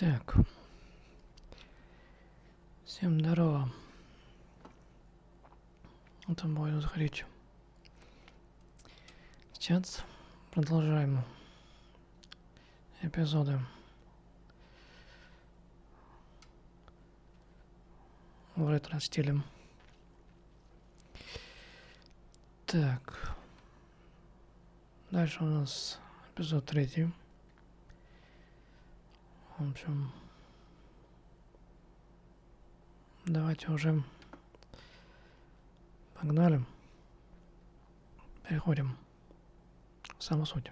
Так. Всем здорово. Это будет заходить. Сейчас продолжаем эпизоды в ретро-стиле. Так. Дальше у нас эпизод 3. В общем, давайте уже погнали. Переходим к самой сути.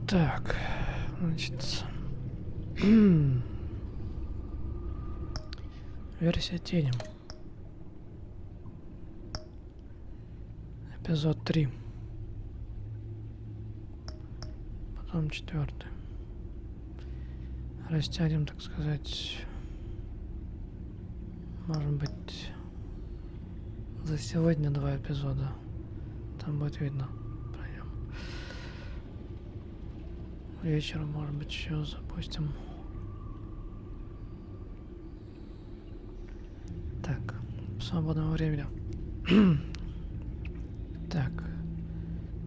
Так, значит, версия тени. Эпизод 3. Потом 4. Растянем, так сказать, может быть, за сегодня 2 эпизода. Там будет видно. Пройдем. Вечером, может быть, еще запустим. Так, свободного времени. Так,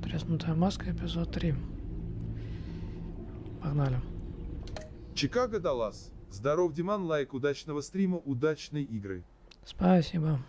треснутая маска, эпизод 3. Погнали. Чикаго, Даллас. Здоров, Диман, лайк, удачного стрима, удачной игры. Спасибо.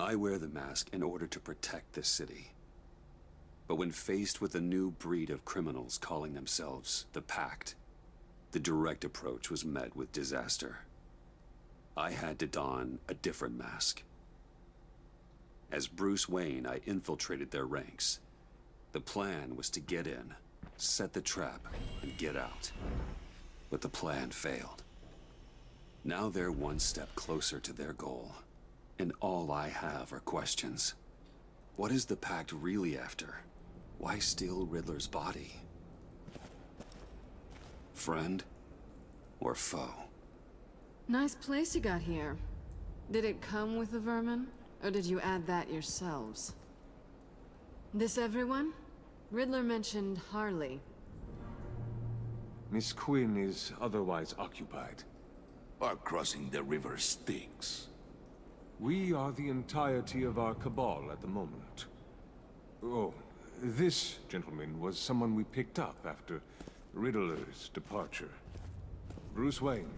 I wear the mask in order to protect this city. But when faced with a new breed of criminals calling themselves the Pact, the direct approach was met with disaster. I had to don a different mask. As Bruce Wayne, I infiltrated their ranks. The plan was to get in, set the trap, and get out. But the plan failed. Now they're one step closer to their goal. And all I have are questions. What is the Pact really after? Why steal Riddler's body? Friend or foe? Nice place you got here. Did it come with the vermin? Or did you add that yourselves? This everyone? Riddler mentioned Harley. Miss Quinn is otherwise occupied. Or crossing the river Styx. We are the entirety of our cabal at the moment. Oh, this gentleman was someone we picked up after Riddler's departure. Bruce Wayne.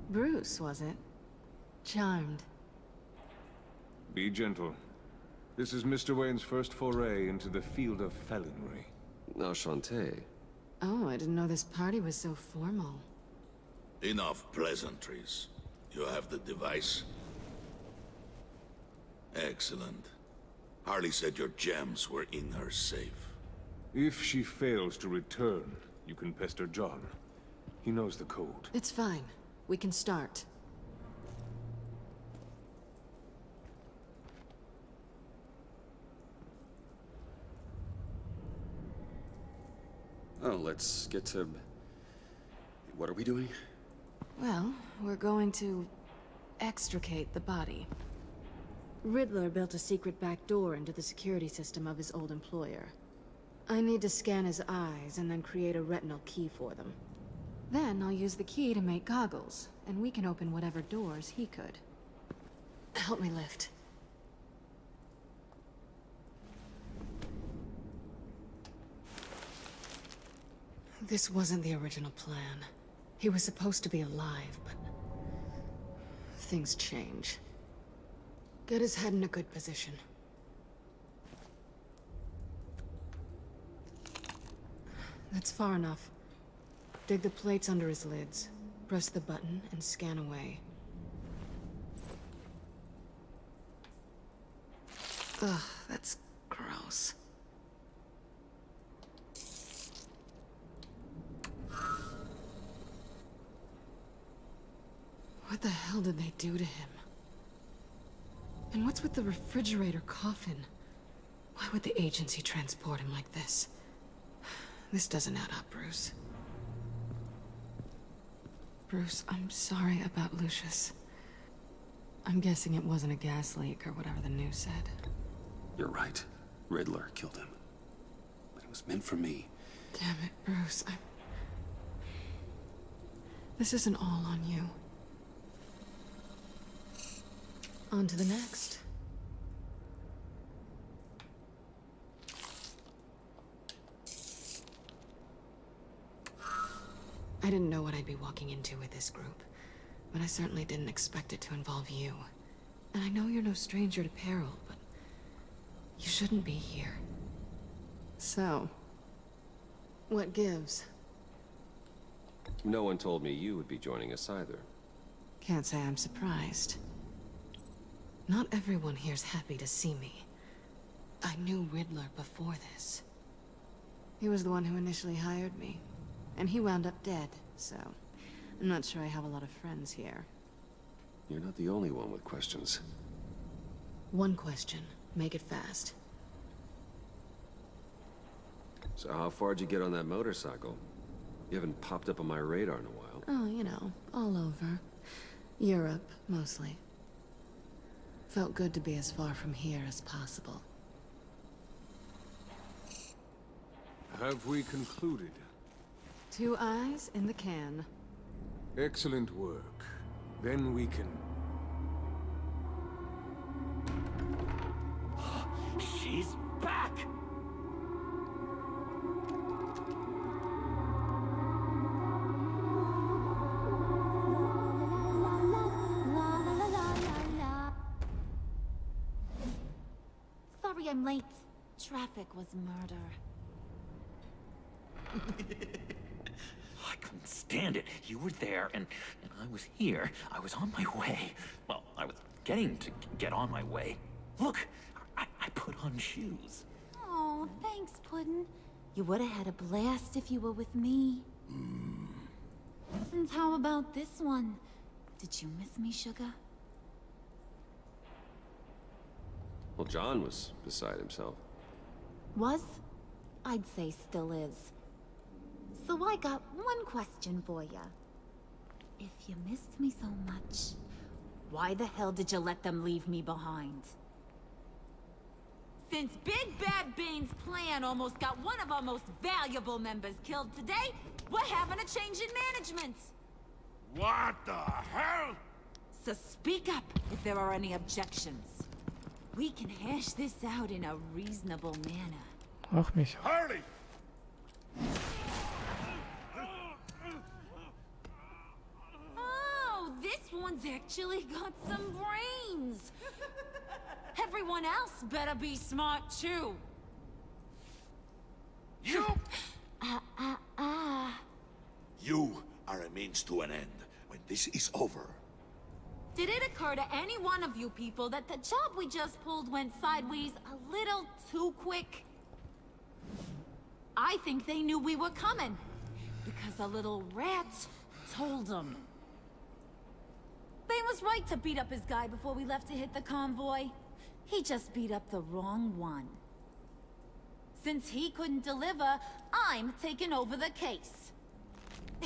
Bruce, was it? Charmed. Be gentle. This is Mr. Wayne's first foray into the field of felonry. Enchanté. Oh, I didn't know this party was so formal. Enough pleasantries. You have the device? Excellent. Harley said your gems were in her safe. If she fails to return, you can pester John. He knows the code. It's fine. We can start. Oh, let's get to... What are we doing? Well, we're going to extricate the body. Riddler built a secret back door into the security system of his old employer. I need to scan his eyes and then create a retinal key for them. Then I'll use the key to make goggles, and we can open whatever doors he could. Help me lift. This wasn't the original plan. He was supposed to be alive, but things change. Get his head in a good position. That's far enough. Dig the plates under his lids. Press the button and scan away. Ugh, that's gross. What the hell did they do to him? And what's with the refrigerator coffin? Why would the agency transport him like this? This doesn't add up, Bruce. Bruce, I'm sorry about Lucius. I'm guessing it wasn't a gas leak or whatever the news said. You're right. Riddler killed him. But it was meant for me. Damn it, Bruce. This isn't all on you. On to the next. I didn't know what I'd be walking into with this group, but I certainly didn't expect it to involve you. And I know you're no stranger to peril, but you shouldn't be here. So, what gives? No one told me you would be joining us either. Can't say I'm surprised. Not everyone here's happy to see me. I knew Riddler before this. He was the one who initially hired me. And he wound up dead, so I'm not sure I have a lot of friends here. You're not the only one with questions. One question. Make it fast. So how far'd you get on that motorcycle? You haven't popped up on my radar in a while. Oh, you know, all over. Europe, mostly. Felt good to be as far from here as possible. Have we concluded? 2 eyes in the can. Excellent work. Then we can... She's back! Sorry I'm late. Traffic was murder. I couldn't stand it. You were there, and I was here. I was on my way. Well, I was getting to get on my way. Look, I put on shoes. Oh, thanks, Puddin'. You would have had a blast if you were with me. And how about this one? Did you miss me, sugar? Well, John was beside himself. Was? I'd say still is. So I got one question for ya. If you missed me so much, why the hell did you let them leave me behind? Since Big Bad Bane's plan almost got one of our most valuable members killed today, we're having a change in management. What the hell? So speak up if there are any objections. We can hash this out in a reasonable manner. Ах, Миша. Harley! Oh, this one's actually got some brains. Everyone else better be smart too. You! You are a means to an end. When this is over, Did it occur to any one of you people that the job we just pulled went sideways a little too quick? I think they knew we were coming, because a little rat told them. Bane was right to beat up his guy before we left to hit the convoy. He just beat up the wrong one. Since he couldn't deliver, I'm taking over the case.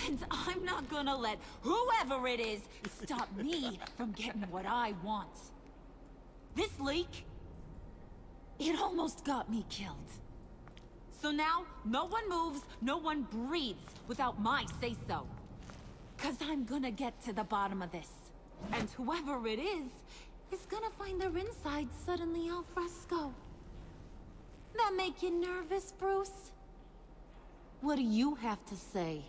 And I'm not gonna let whoever it is stop me from getting what I want. This leak, it almost got me killed. So now, no one moves, no one breathes without my say-so. 'Cause I'm gonna get to the bottom of this. And whoever it is gonna find their inside suddenly al fresco. That make you nervous, Bruce? What do you have to say?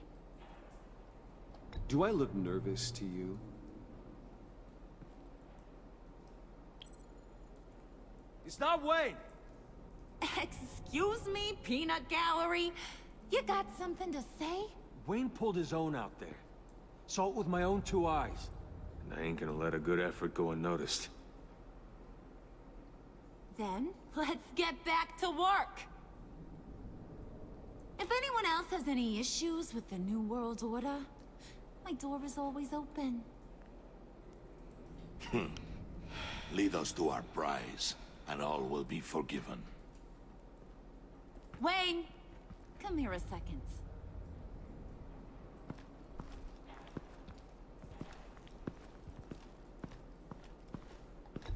Do I look nervous to you? It's not Wayne! Excuse me, peanut gallery? You got something to say? Wayne pulled his own out there. Saw it with my own 2 eyes. And I ain't gonna let a good effort go unnoticed. Then, let's get back to work! If anyone else has any issues with the New World Order, my door is always open. Lead us to our prize, and all will be forgiven. Wayne, come here a second.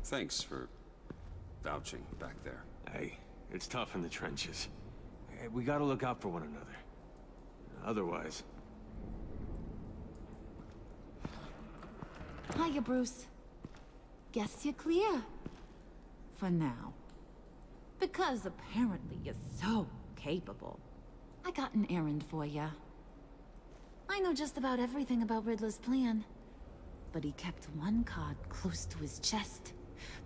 Thanks for vouching back there. Hey, it's tough in the trenches. Hey, we gotta look out for one another. Otherwise... Hiya, Bruce. Guess you're clear. For now. Because apparently you're so capable. I got an errand for ya. I know just about everything about Riddler's plan. But he kept one card close to his chest.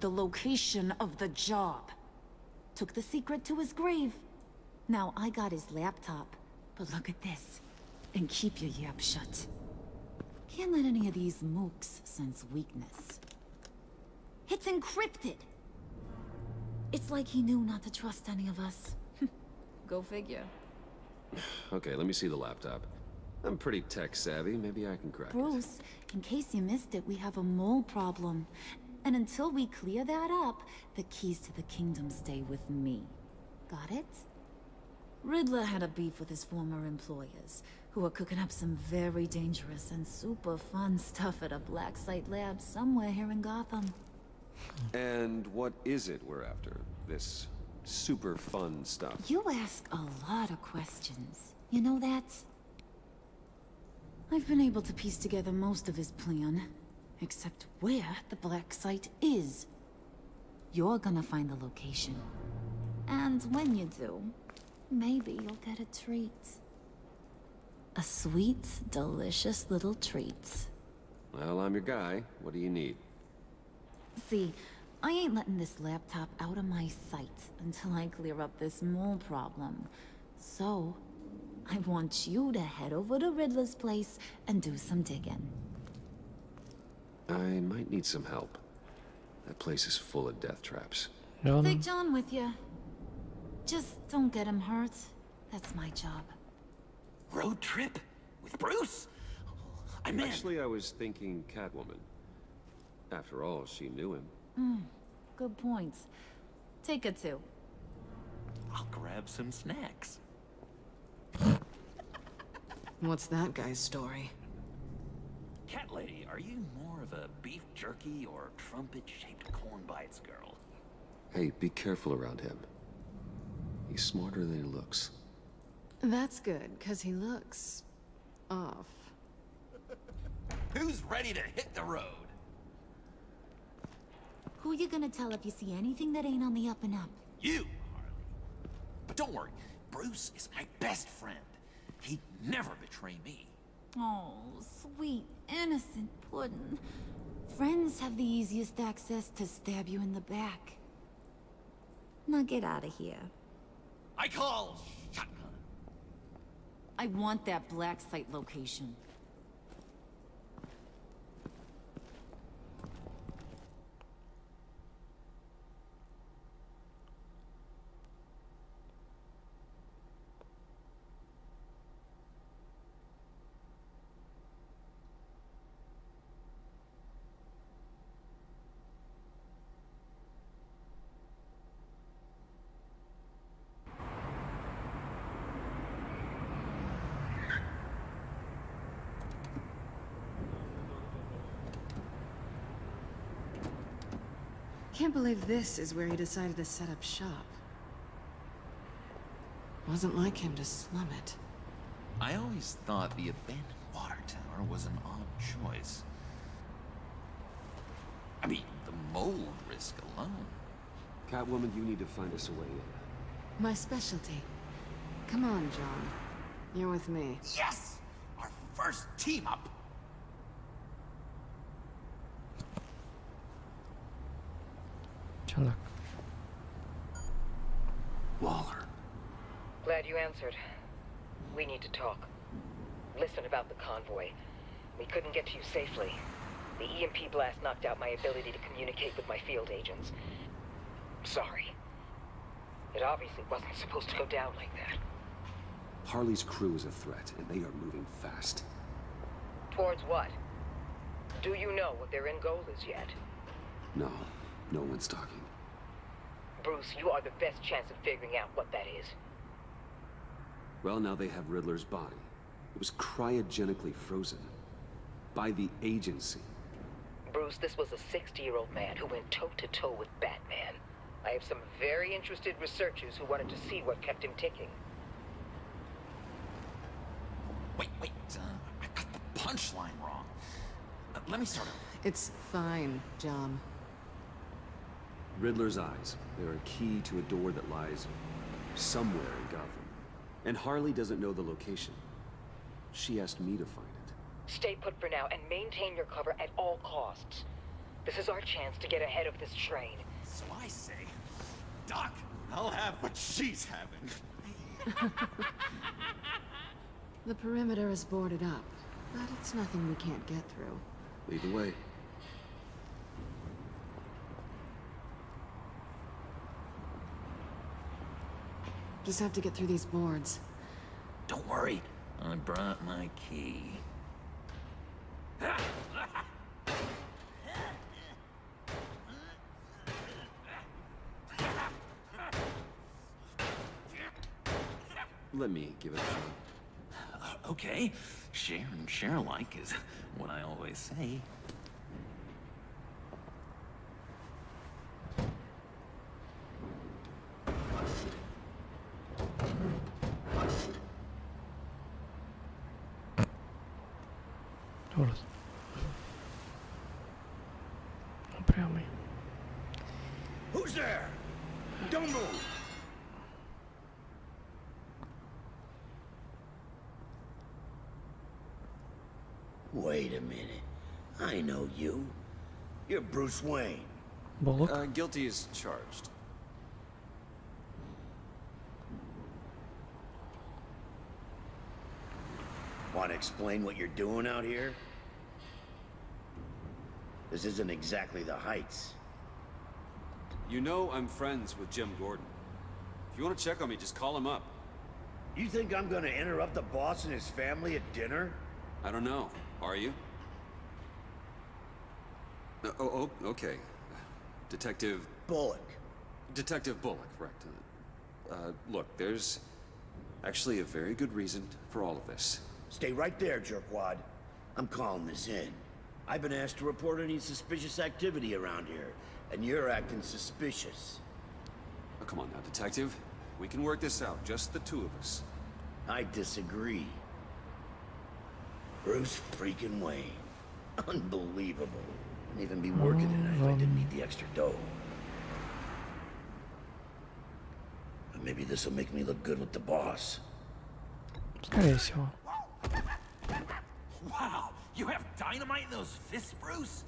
The location of the job. Took the secret to his grave. Now I got his laptop. But look at this. And keep your yap shut. Can't let any of these mooks sense weakness. It's encrypted. It's like he knew not to trust any of us. Go figure. Okay, let me see the laptop. I'm pretty tech savvy. Maybe I can crack it. Bruce, in case you missed it, we have a mole problem. And until we clear that up, the keys to the kingdom stay with me. Got it? Riddler had a beef with his former employers, who are cooking up some very dangerous and super fun stuff at a black site lab somewhere here in Gotham. And what is it we're after? This super fun stuff? You ask a lot of questions. You know that? I've been able to piece together most of his plan, except where the black site is. You're gonna find the location. And when you do, maybe you'll get a treat. A sweet, delicious little treat. Well, I'm your guy. What do you need? See, I ain't letting this laptop out of my sight until I clear up this mole problem. So, I want you to head over to Riddler's place and do some digging. I might need some help. That place is full of death traps. Take John with you. Just don't get him hurt. That's my job. Road trip? With Bruce? I'm in. Actually, I was thinking Catwoman. After all, she knew him. Good point. Take her too. I'll grab some snacks. What's that guy's story? Cat lady, are you more of a beef jerky or trumpet-shaped corn bites girl? Hey, be careful around him. He's smarter than he looks. That's good, because he looks... off. Who's ready to hit the road? Who you gonna tell if you see anything that ain't on the up and up? You, Harley. But don't worry, Bruce is my best friend. He'd never betray me. Oh, sweet, innocent puddin'. Friends have the easiest access to stab you in the back. Now get out of here. I call shotgun. I want that black site location. Can't believe this is where he decided to set up shop. Wasn't like him to slum it. I always thought the abandoned water tower was an odd choice. I mean, the mold risk alone. Catwoman, you need to find us a way in. My specialty. Come on, John. You're with me. Yes! Our first team up! Чалак. Waller. Glad you answered. We need to talk. Listen about the convoy. We couldn't get to you safely. The EMP blast knocked out my ability to communicate with my field agents. Sorry. It obviously wasn't supposed to go down like that. Harley's crew is a threat, and they are moving fast. Towards what? Do you know what their end goal is yet? No, no one's talking. Bruce, you are the best chance of figuring out what that is. Well, now they have Riddler's body. It was cryogenically frozen. By the agency. Bruce, this was a 60-year-old man who went toe-to-toe with Batman. I have some very interested researchers who wanted to see what kept him ticking. Wait, I got the punchline wrong. Let me start over. It's fine, John. Riddler's eyes. They're a key to a door that lies somewhere in Gotham. And Harley doesn't know the location. She asked me to find it. Stay put for now and maintain your cover at all costs. This is our chance to get ahead of this train. So I say, Doc, I'll have what she's having. The perimeter is boarded up, but it's nothing we can't get through. Lead the way. Just have to get through these boards. Don't worry, I brought my key. Let me give it a shot. Okay, share and share alike is what I always say. Упрямый. Who's there? Don't move! Wait a minute. I know you. You're Bruce Wayne. Bullock. Guilty as charged. Want to explain what you're doing out here? This isn't exactly the Heights. You know I'm friends with Jim Gordon. If you want to check on me, just call him up. You think I'm gonna interrupt the boss and his family at dinner? I don't know. Are you? Oh, okay. Detective... Bullock. Detective Bullock, right. Look, there's actually a very good reason for all of this. Stay right there, jerkwad. I'm calling this in. I've been asked to report any suspicious activity around here, and you're acting suspicious. Oh, come on now, Detective. We can work this out, just the two of us. I disagree. Bruce freaking Wayne. Unbelievable. Wouldn't even be working tonight if I didn't need the extra dough. But maybe this will make me look good with the boss. Скорее всего. Wow, you have dynamite in those fists, Bruce?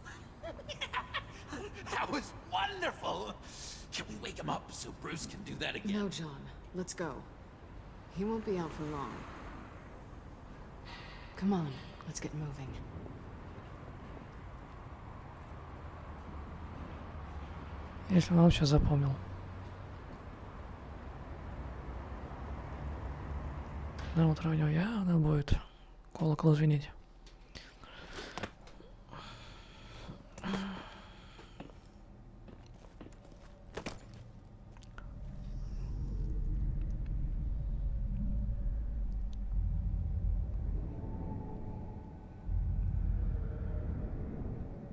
That was wonderful! Can we wake him up so Bruce can do that again? No, John. Let's go. He won't be out for long. Come on, let's get moving. Если он вообще запомнил. На утро у него явно будет колокол звенеть.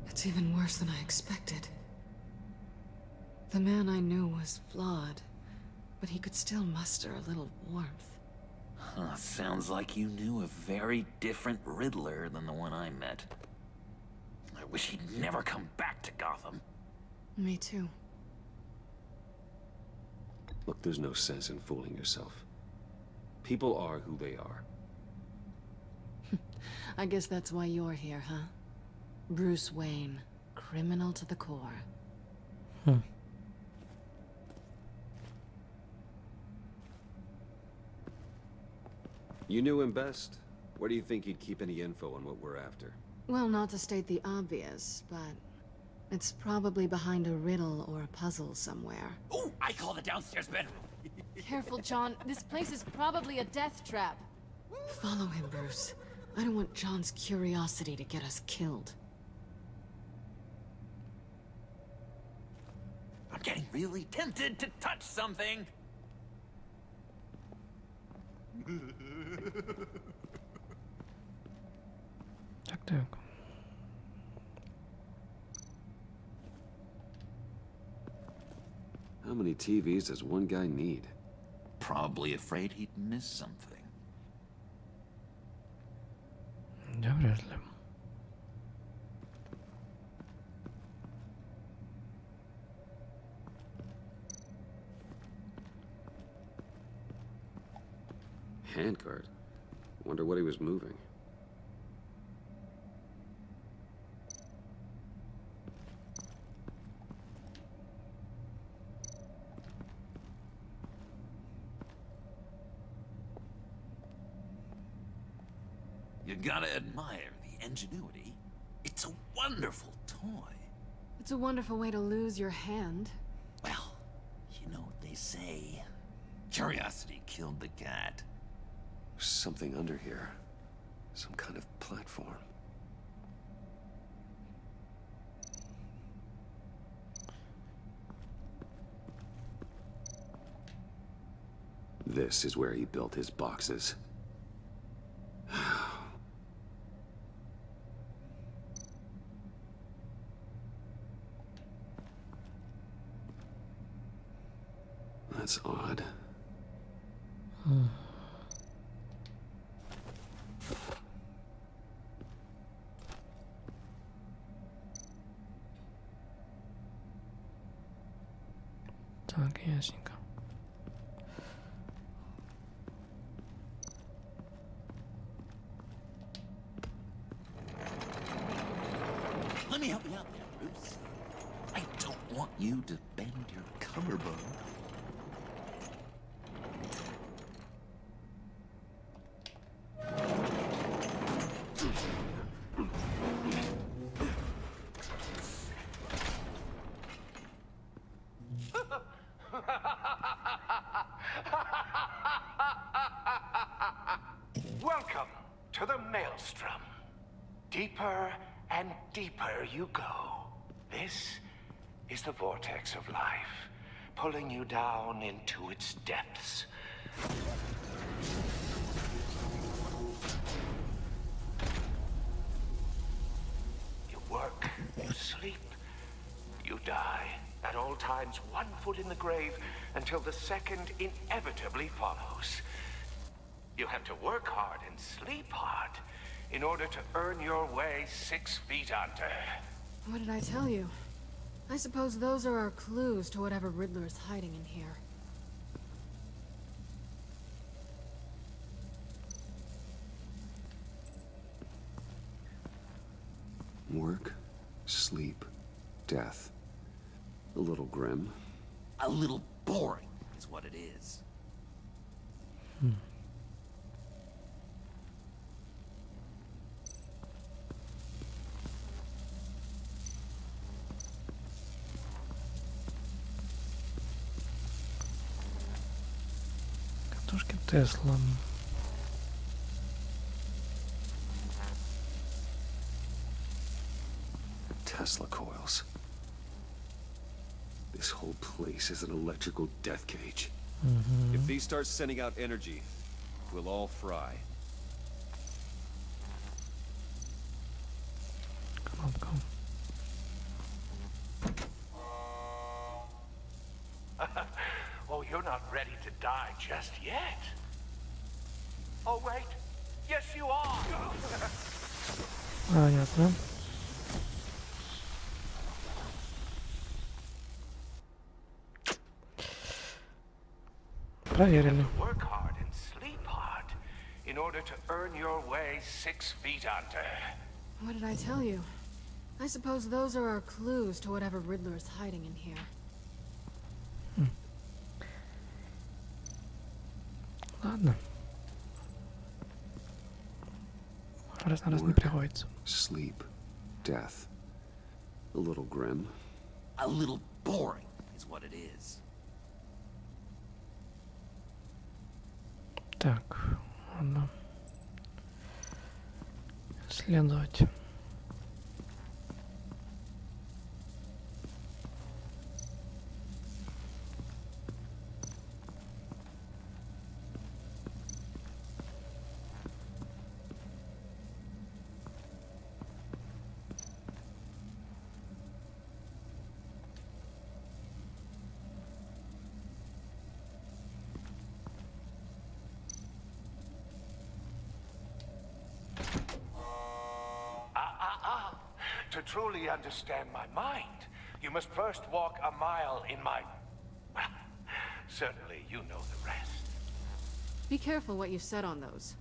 It's even worse than I expected. The man I knew was flawed, but he could still muster a little warmth. Huh, sounds like you knew a very different Riddler than the one I met. I wish he'd never come back to Gotham. Me too. Look, there's no sense in fooling yourself. People are who they are. I guess that's why you're here, huh? Bruce Wayne, criminal to the core. You knew him best. Where do you think he'd keep any info on what we're after? Well, not to state the obvious, but It's probably behind a riddle or a puzzle somewhere. Oh, I call the downstairs bedroom. Careful, John. This place is probably a death trap. Follow him, Bruce. I don't want John's curiosity to get us killed. I'm getting really tempted to touch something. Так. How many TVs does one guy need? Probably afraid he'd miss something. Да, вряд ли. Handguard. Wonder what he was moving. You gotta admire the ingenuity. It's a wonderful toy. It's a wonderful way to lose your hand. Well, you know what they say. Curiosity killed the cat. There's something under here. Some kind of platform. This is where he built his boxes. That's odd. Так, ясненько. Let me help you out there, Bruce. I don't want you to bend your collarbone. Welcome to the Maelstrom. Deeper and deeper you go. This is the vortex of life, pulling you down into its depths. You work, you sleep, you die. At all times, one foot in the grave until the second inevitably follows. You have to work hard and sleep hard in order to earn your way 6 feet under. What did I tell you? I suppose those are our clues to whatever Riddler is hiding in here. Work, sleep, death. A little grim. A little boring is what it is. Катушки Тесла. Tesla coils. This whole place is an electrical death cage. If these start sending out energy, we'll all fry. Кнопка. Oh, you're not ready to die just yet. Oh, wait. Yes, you are. Понятно. Проверили. Work hard and sleep hard in order to earn your way 6 feet under. What did I tell you? I suppose those are our clues to whatever Riddler is hiding in here. Ладно. Раз на раз не приходится. Sleep, death. A little grim. A little boring is what it is. Так, ладно. Следовать. To truly understand my mind, you must first walk a mile in my... Well, certainly you know the rest. Be careful what you said on those.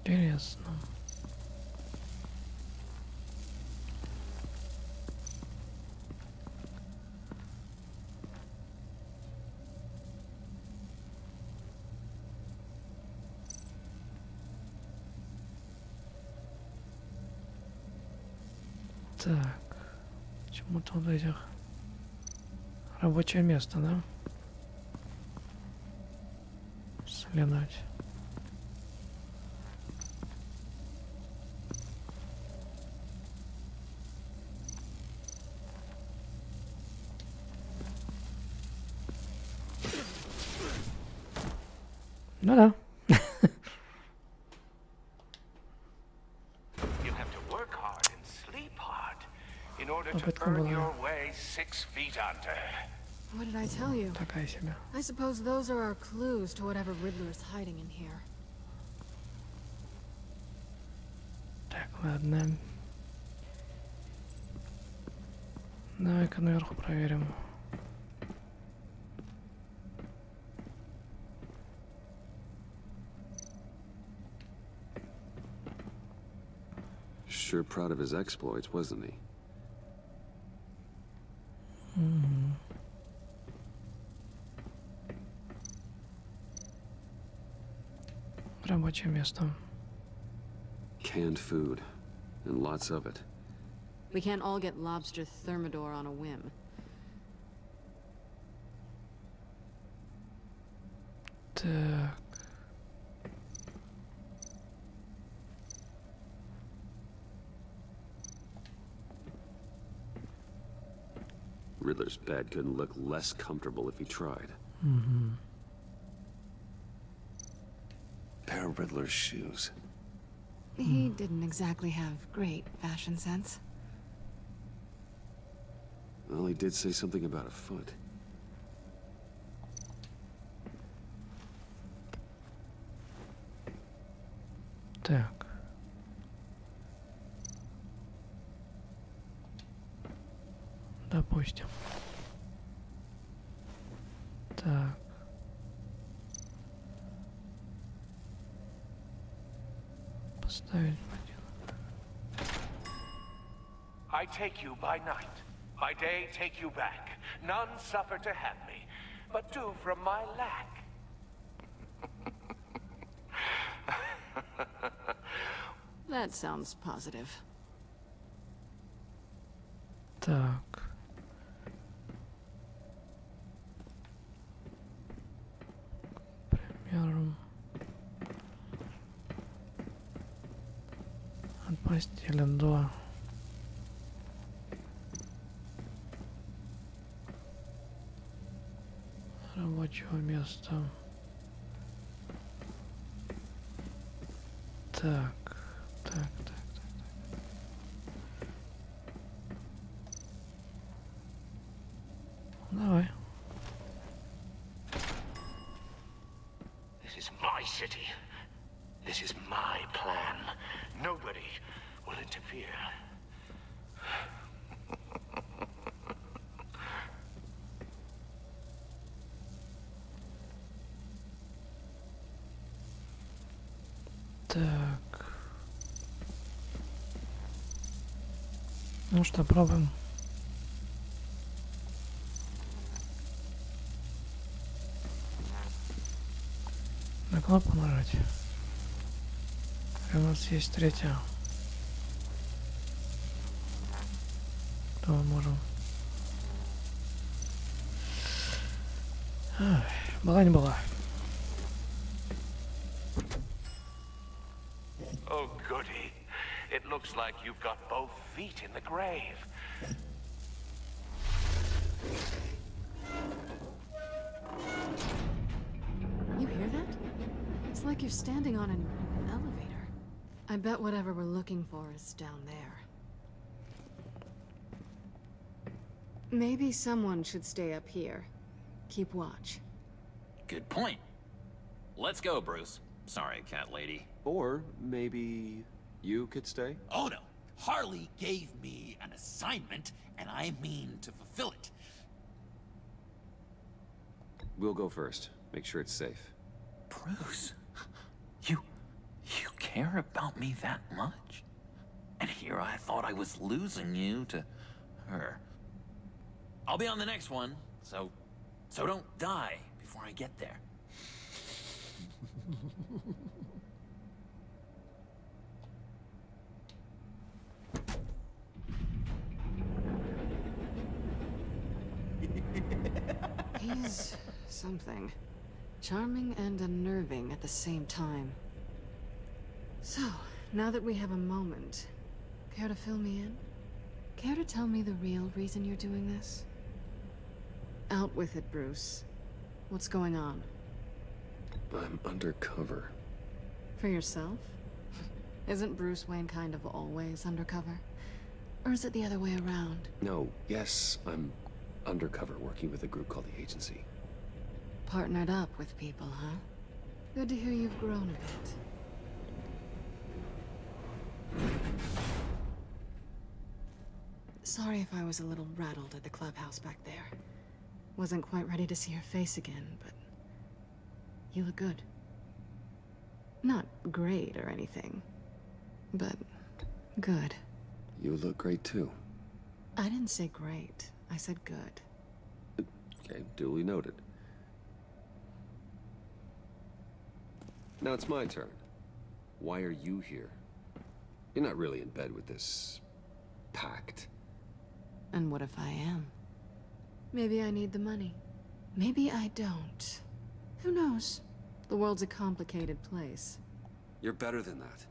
Интересно. Так, почему-то вот этих рабочее место, да? Следовать. Ну да. Попытка была What did I tell you? такая себе. I suppose those are our clues to whatever Riddler is hiding in here. Так, ладно. Давай-ка наверху проверим. Sure proud of his exploits, wasn't he? Рабочее место. Canned food, and lots of it. We can't all get lobster thermidor on a whim. Так. Riddler's bed couldn't look less comfortable if he tried. Pair of Riddler's shoes. He didn't exactly have great fashion sense. Well, he did say something about a foot. Так. Допустим. Так. Поставить один. I take you by night. By day, take you back. None suffer to have me, but do from my lack. That sounds positive. Так. К примеру. От постели до рабочего места. Так, так. Давай. This is my city. This is my plan. Nobody will interfere. Так. Ну что, пробуем. кнопку нажать. И у нас есть третья. То мы можем. Ах, была не была. Oh, goody. It looks like you've got both feet in the grave. You hear that? It's like you're standing on an elevator. I bet whatever we're looking for is down there. Maybe someone should stay up here. Keep watch. Good point. Let's go, Bruce. Sorry, cat lady. Or maybe you could stay? Oh no! Harley gave me an assignment, and I mean to fulfill it. We'll go first. Make sure it's safe. Bruce, you care about me that much? And here I thought I was losing you to her. I'll be on the next one, so don't die before I get there. He's something. Charming and unnerving at the same time. So, now that we have a moment, care to fill me in? Care to tell me the real reason you're doing this? Out with it, Bruce. What's going on? I'm undercover. For yourself? Isn't Bruce Wayne kind of always undercover? Or is it the other way around? No, yes, I'm undercover working with a group called the Agency. Partnered up with people, huh? Good to hear you've grown a bit. Sorry if I was a little rattled at the clubhouse back there. Wasn't quite ready to see your face again, but you look good. Not great or anything, but good. You look great too. I didn't say great. I said good. Okay, duly noted. Now it's my turn. Why are you here? You're not really in bed with this pact. And what if I am? Maybe I need the money. Maybe I don't. Who knows? The world's a complicated place. You're better than that.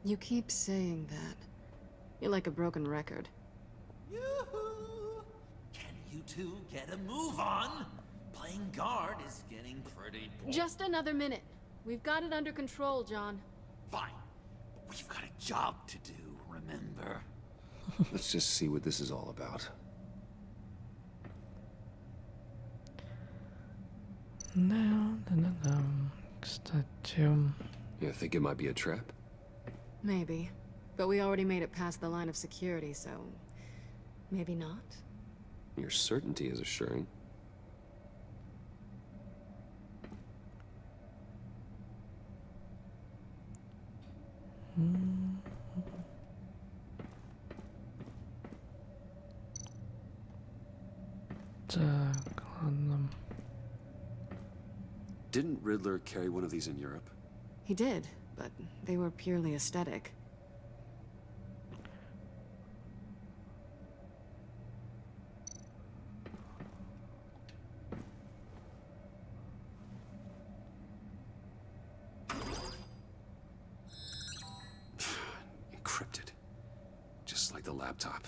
You keep saying that. You're like a broken record. Yoo-hoo! Can you two get a move on? Playing guard is getting pretty boring. Just another minute. We've got it under control, John. Fine. But we've got a job to do, remember? Let's just see what this is all about. Кстати, You think it might be a trap? Maybe. But we already made it past the line of security, so... maybe not? Your certainty is assuring. Так, ладно. Didn't Riddler carry one of these in Europe? He did, but they were purely aesthetic. Encrypted. Just like the laptop.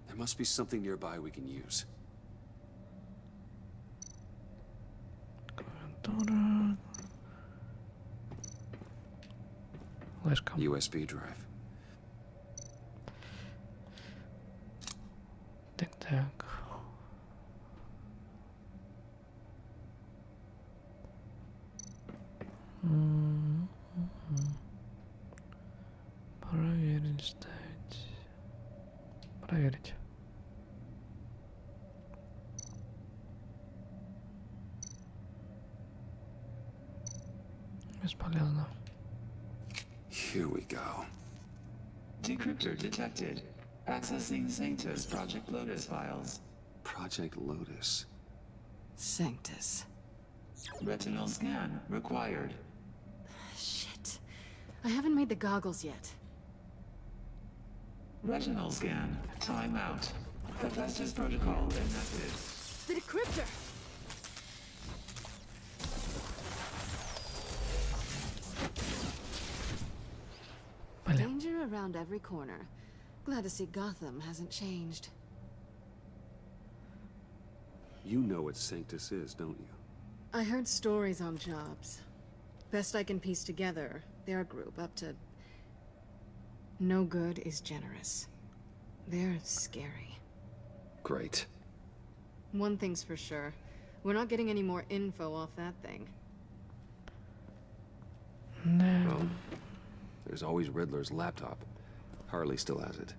There must be something nearby we can use. Флешка. USB drive. Так. Проверить, ставить. Проверить. Бесполезно. Here we go. Decryptor detected. Accessing Sanctus Project Lotus files. Project Lotus. Sanctus. Retinal scan required. Shit. I haven't made the goggles yet. Retinal scan. Timeout. Hephaestus protocol enacted. The decryptor! Danger around every corner. Glad to see Gotham hasn't changed. You know what Sanctus is, don't you? I heard stories on jobs. Best I can piece together, their group up to... No good is generous. They're scary. Great. One thing's for sure. We're not getting any more info off that thing. No. Well, there's always Riddler's laptop. Harley still has it.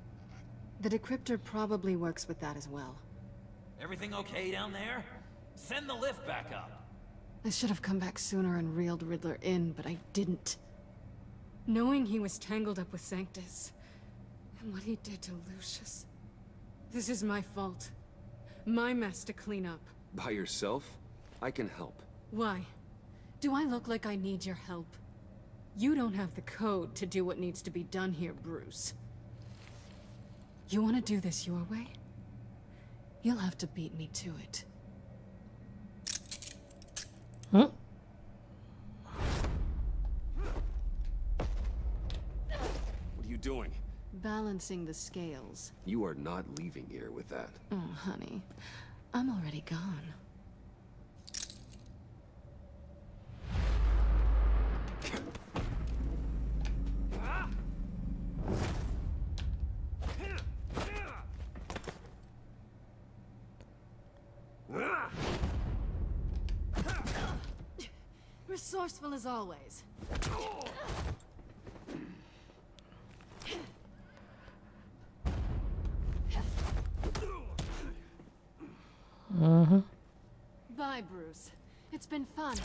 The decryptor probably works with that as well. Everything okay down there? Send the lift back up. I should have come back sooner and reeled Riddler in, but I didn't. Knowing he was tangled up with Sanctus, and what he did to Lucius. This is my fault. My mess to clean up. By yourself? I can help. Why? Do I look like I need your help? You don't have the code to do what needs to be done here, Bruce. You want to do this your way? You'll have to beat me to it. Huh? What are you doing? Balancing the scales. You are not leaving here with that. Oh, honey. I'm already gone. Resourceful as always. Bye, Bruce. It's been fun.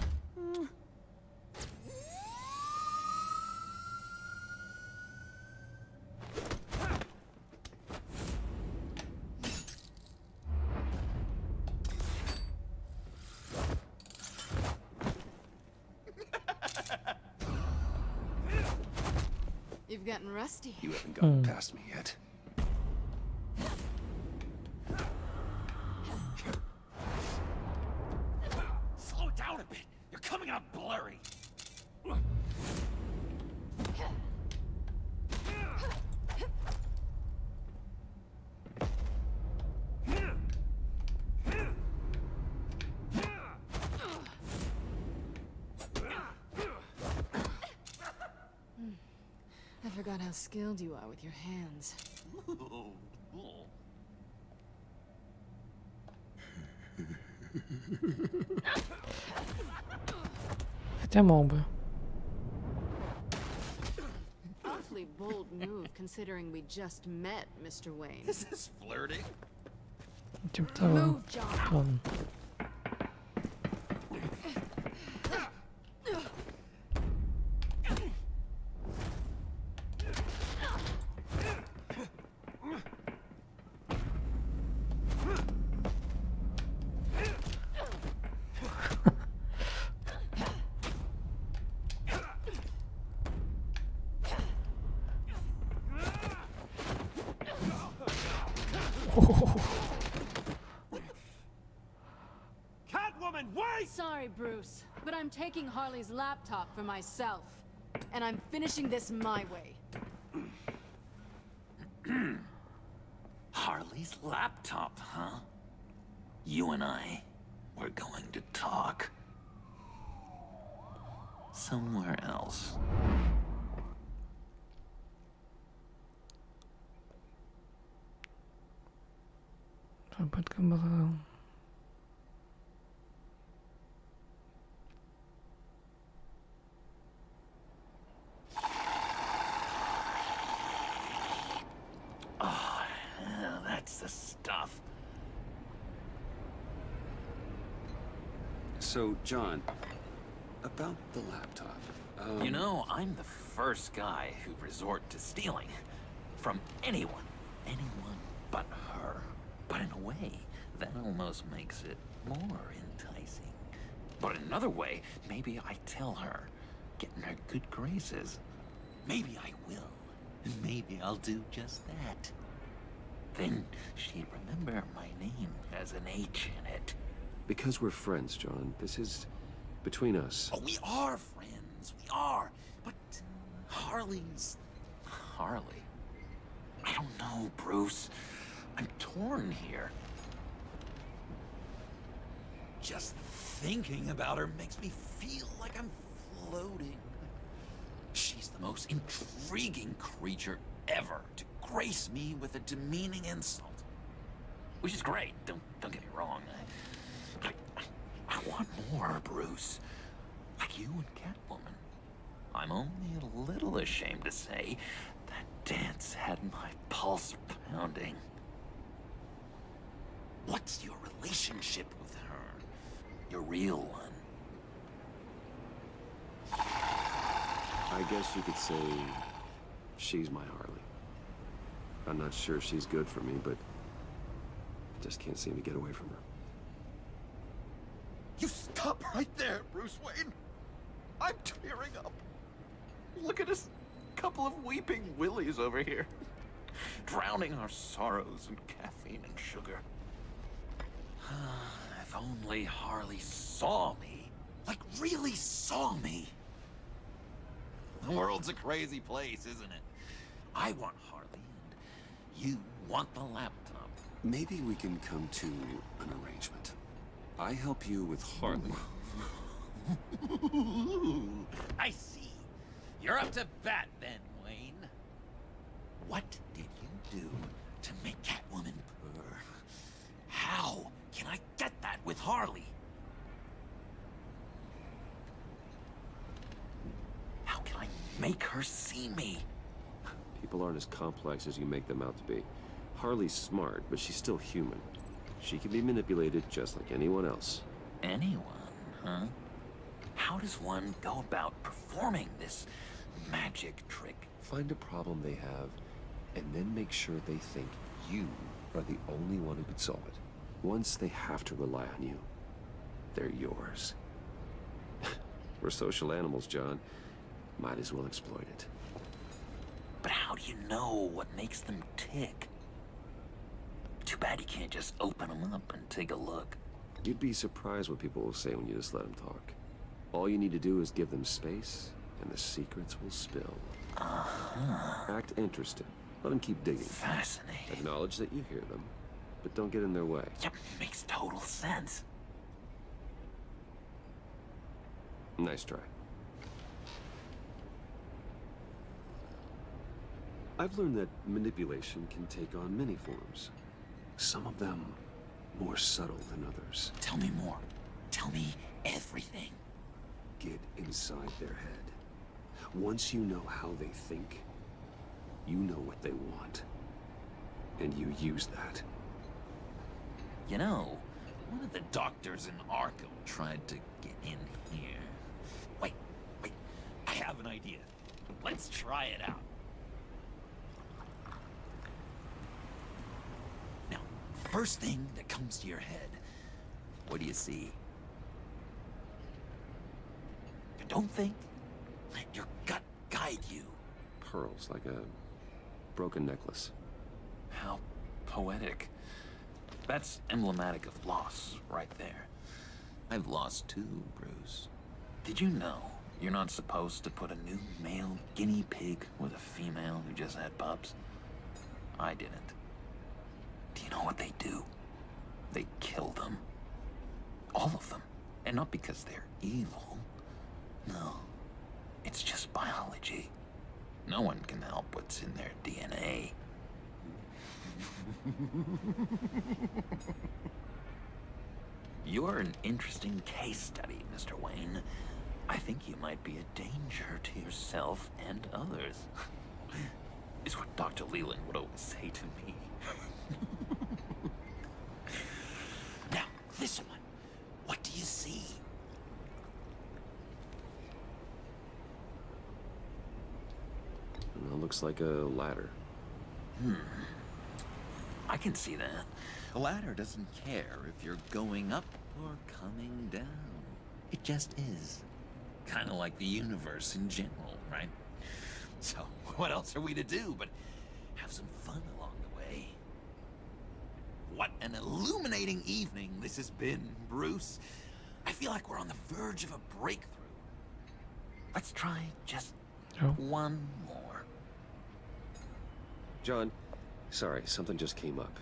You've gotten rusty. You haven't gotten past me yet. Slow down a bit. You're coming out blurry. I forgot how skilled you are with your hands. Хотя мог бы. Awfully bold move, considering we just met, Mr. Wayne. Is this flirting? Типа того. Move, John. Ладно. Catwoman, wait! Sorry, Bruce, but I'm taking Harley's laptop for myself. And I'm finishing this my way. Harley's laptop, huh? You and I, we're going to talk. Somewhere else. Попытка была... Oh, yeah, that's the stuff. So, John, about the laptop. You know, I'm the first guy who'd resort to stealing. From anyone. Anyone but her. But in a way, that almost makes it more enticing. But another way, maybe I tell her, get in her good graces. Maybe I will. And maybe I'll do just that. Then she'd remember my name has an H in it. Because we're friends, John. This is between us. Oh, we are friends. We are. But Harley's... Harley. I don't know, Bruce. I'm torn here. Just thinking about her makes me feel like I'm floating. She's the most intriguing creature ever to grace me with a demeaning insult. Which is great, don't get me wrong. I want more, Bruce. Like you and Catwoman. I'm only a little ashamed to say that dance had my pulse pounding. What's your relationship with her? Your real one? I guess you could say she's my Harley. I'm not sure she's good for me, but I just can't seem to get away from her. You stop right there, Bruce Wayne. I'm tearing up. Look at us, couple of weeping willies over here. Drowning our sorrows in caffeine and sugar. If only Harley saw me. Like, really saw me. The world's a crazy place, isn't it? I want Harley, and you want the laptop. Maybe we can come to an arrangement. I help you with Harley. I see. You're up to bat then, Wayne. What did you do to make Catwoman purr? How can I get that with Harley? How can I make her see me? People aren't as complex as you make them out to be. Harley's smart, but she's still human. She can be manipulated just like anyone else. Anyone, huh? How does one go about performing this magic trick? Find a problem they have, and then make sure they think you are the only one who could solve it. Once they have to rely on you, they're yours. We're social animals, John. Might as well exploit it. But how do you know what makes them tick? Too bad you can't just open them up and take a look. You'd be surprised what people will say when you just let them talk. All you need to do is give them space, and the secrets will spill. Act interested. Let them keep digging. Fascinating. Acknowledge that you hear them, but don't get in their way. Yep, makes total sense. Nice try. I've learned that manipulation can take on many forms. Some of them more subtle than others. Tell me more. Tell me everything. Get inside their head. Once you know how they think, you know what they want. And you use that. You know, one of the doctors in Arkham tried to get in here. Wait. I have an idea. Let's try it out. Now, first thing that comes to your head, what do you see? Don't think. Let your gut guide you. Pearls, like a broken necklace. How poetic. That's emblematic of loss, right there. I've lost too, Bruce. Did you know you're not supposed to put a new male guinea pig with a female who just had pups? I didn't. Do you know what they do? They kill them. All of them. And not because they're evil. No. It's just biology. No one can help what's in their DNA. You're an interesting case study, Mr. Wayne. I think you might be a danger to yourself and others. Is what Dr. Leland would always say to me. Now, this one. What do you see? Well, looks like a ladder. I can see that. A ladder doesn't care if you're going up or coming down. It just is. Kind of like the universe in general, right? So, what else are we to do but have some fun along the way? What an illuminating evening this has been, Bruce. I feel like we're on the verge of a breakthrough. Let's try just one more. John, sorry, something just came up.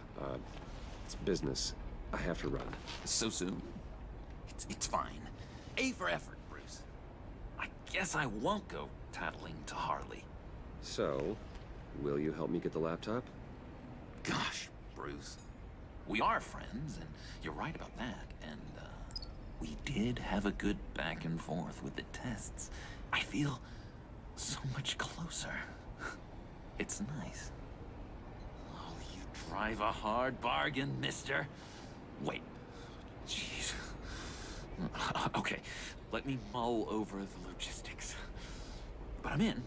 It's business. I have to run. So soon? It's fine. A for effort, Bruce. I guess I won't go tattling to Harley. So, will you help me get the laptop? Gosh, Bruce. We are friends, and you're right about that. And, we did have a good back and forth with the tests. I feel so much closer. It's nice. Oh, you drive a hard bargain, mister. Wait. Jeez. Okay, let me mull over the logistics. But I'm in.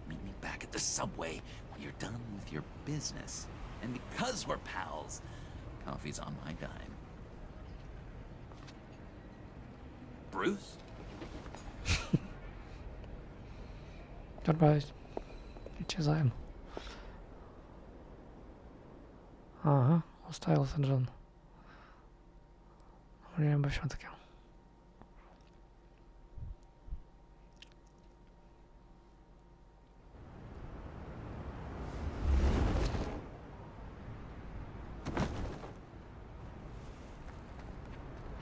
Meet me back at the subway when you're done with your business. And because we're pals, coffee's on my dime. Bruce? Goodbye. Исчезаем. Ага, уставился Джон. Время бы все-таки.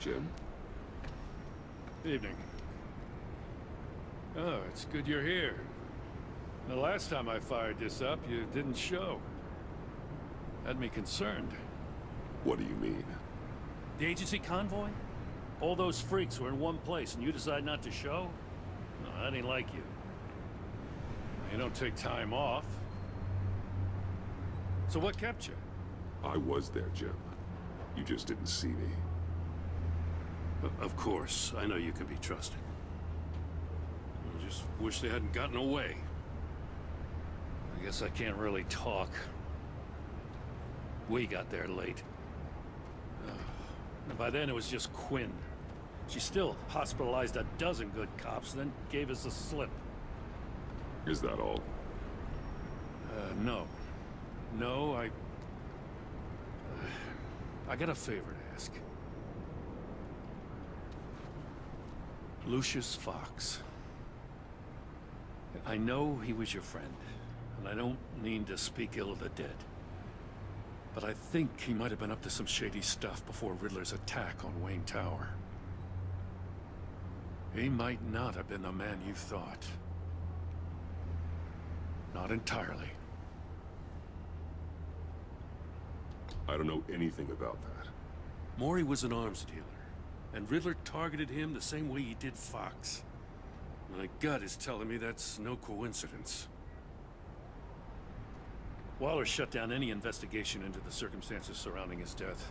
Jim? Evening. Oh, it's good you're here. The last time I fired this up, you didn't show. Had me concerned. What do you mean? The agency convoy? All those freaks were in one place and you decide not to show? No, that ain't like you. You don't take time off. So what kept you? I was there, Jim. You just didn't see me. Of course, I know you can be trusted. I just wish they hadn't gotten away. I guess I can't really talk. We got there late. And by then it was just Quinn. She still hospitalized a dozen good cops, then gave us the slip. Is that all? No. No, I got a favor to ask. Lucius Fox. I know he was your friend, and I don't mean to speak ill of the dead. But I think he might have been up to some shady stuff before Riddler's attack on Wayne Tower. He might not have been the man you thought. Not entirely. I don't know anything about that. Maury was an arms dealer, and Riddler targeted him the same way he did Fox. My gut is telling me that's no coincidence. Waller shut down any investigation into the circumstances surrounding his death.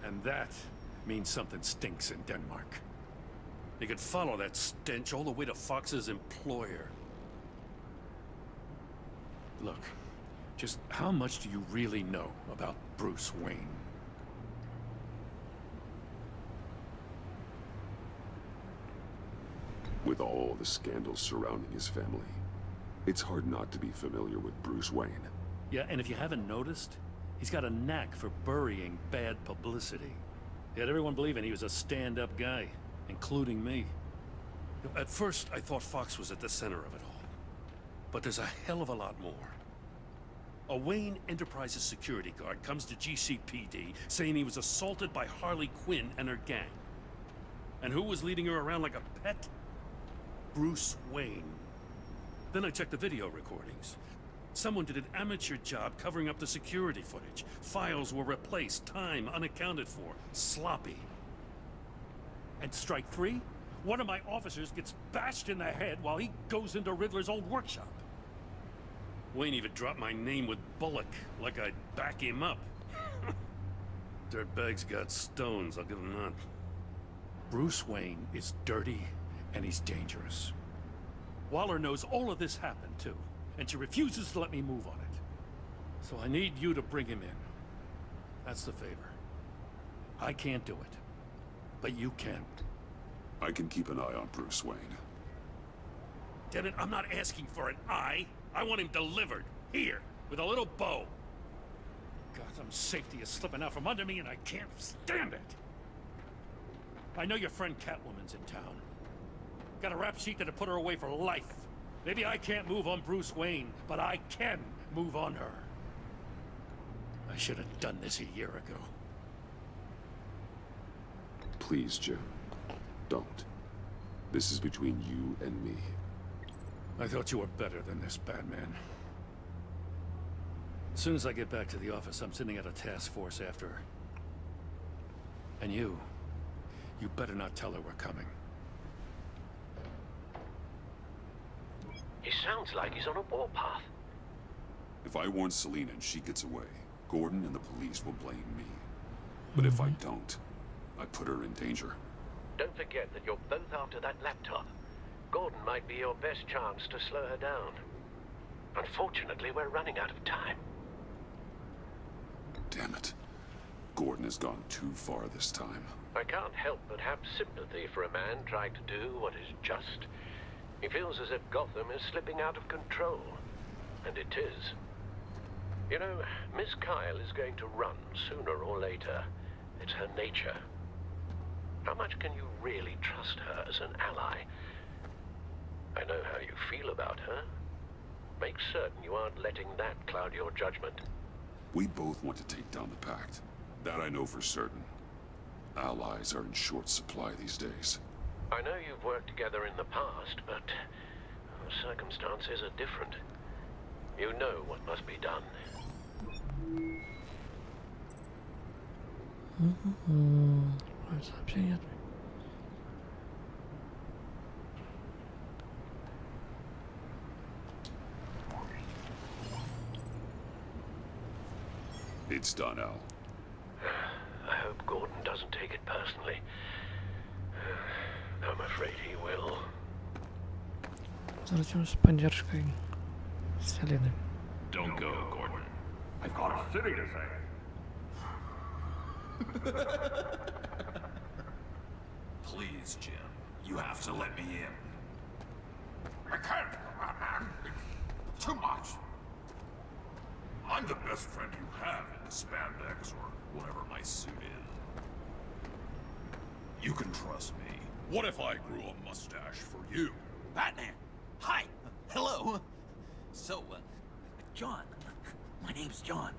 And that means something stinks in Denmark. They could follow that stench all the way to Fox's employer. Look, just how much do you really know about Bruce Wayne? With all the scandals surrounding his family, it's hard not to be familiar with Bruce Wayne. Yeah, and if you haven't noticed, he's got a knack for burying bad publicity. He had everyone believing he was a stand-up guy, including me. At first, I thought Fox was at the center of it all. But there's a hell of a lot more. A Wayne Enterprises security guard comes to GCPD saying he was assaulted by Harley Quinn and her gang. And who was leading her around like a pet? Bruce Wayne. Then I checked the video recordings. Someone did an amateur job covering up the security footage. Files were replaced, time unaccounted for, sloppy. And strike three? One of my officers gets bashed in the head while he goes into Riddler's old workshop. Wayne even dropped my name with Bullock, like I'd back him up. Dirtbag's got stones, I'll give him that. Bruce Wayne is dirty and he's dangerous. Waller knows all of this happened too, and she refuses to let me move on it. So I need you to bring him in. That's the favor. I can't do it. but you can't. I can keep an eye on Bruce Wayne. Damn it, I'm not asking for an eye. I want him delivered. Here, with a little bow. Gotham's safety is slipping out from under me and I can't stand it. I know your friend Catwoman's in town. Got a rap sheet that'll put her away for life. Maybe I can't move on Bruce Wayne, but I can move on her. I should have done this a year ago. Please, Jim. Don't. This is between you and me. I thought you were better than this, Batman. As soon as I get back to the office, I'm sending out a task force after her. And you better not tell her we're coming. He sounds like he's on a warpath. If I warn Selina and she gets away, Gordon and the police will blame me. But if I don't, I put her in danger. Don't forget that you're both after that laptop. Gordon might be your best chance to slow her down. Unfortunately, we're running out of time. Damn it. Gordon has gone too far this time. I can't help but have sympathy for a man trying to do what is just. He feels as if Gotham is slipping out of control. And it is. You know, Miss Kyle is going to run sooner or later. It's her nature. How much can you really trust her as an ally? I know how you feel about her. Make certain you aren't letting that cloud your judgment. We both want to take down the Pact. That I know for certain. Allies are in short supply these days. I know you've worked together in the past, but circumstances are different. You know what must be done. Сообщение. It's done, Al. I hope Gordon doesn't take it personally. I'm afraid he will. Зачем с поддержкой Селины? Don't go, Gordon. I've got a city to save. Please, Jim. You have to let me in. I can't, Batman. It's too much. I'm the best friend you have in the spandex or whatever my suit is. You can trust me. What if I grew a mustache for you? Batman! Hi! Hello! So, John. My name's John.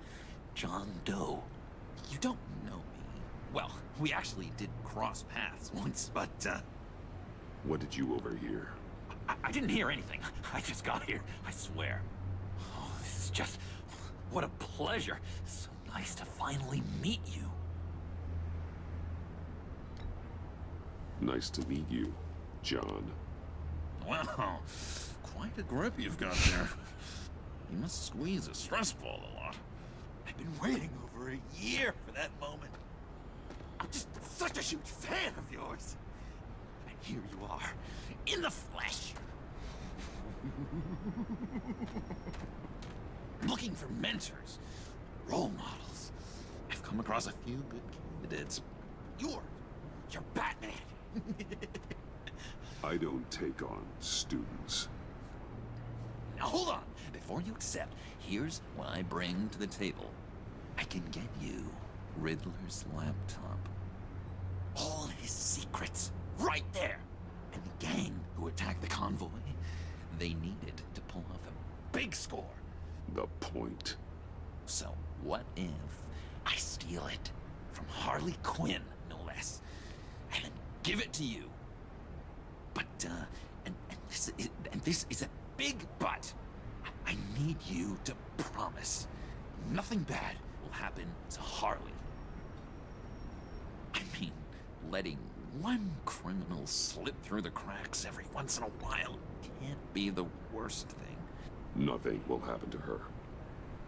John Doe. You don't know me. Well, we actually did cross paths once, but, What did you overhear? I didn't hear anything. I just got here, I swear. Oh, this is just... What a pleasure. So nice to finally meet you. Nice to meet you, John. Wow, quite a grip you've got there. You must squeeze a stress ball a lot. I've been waiting over a year for that moment. I'm just such a huge fan of yours. And here you are, in the flesh. Looking for mentors, role models. I've come across a few good candidates. You're Batman. I don't take on students. Now hold on. Before you accept, here's what I bring to the table. I can get you Riddler's laptop. All his secrets, right there. And the gang who attacked the convoy, they needed to pull off a big score. The point. So what if I steal it from Harley Quinn, no less, and then give it to you? But this is a big but. I need you to promise nothing bad will happen to Harley. I mean, letting one criminal slip through the cracks every once in a while can't be the worst thing. Nothing will happen to her.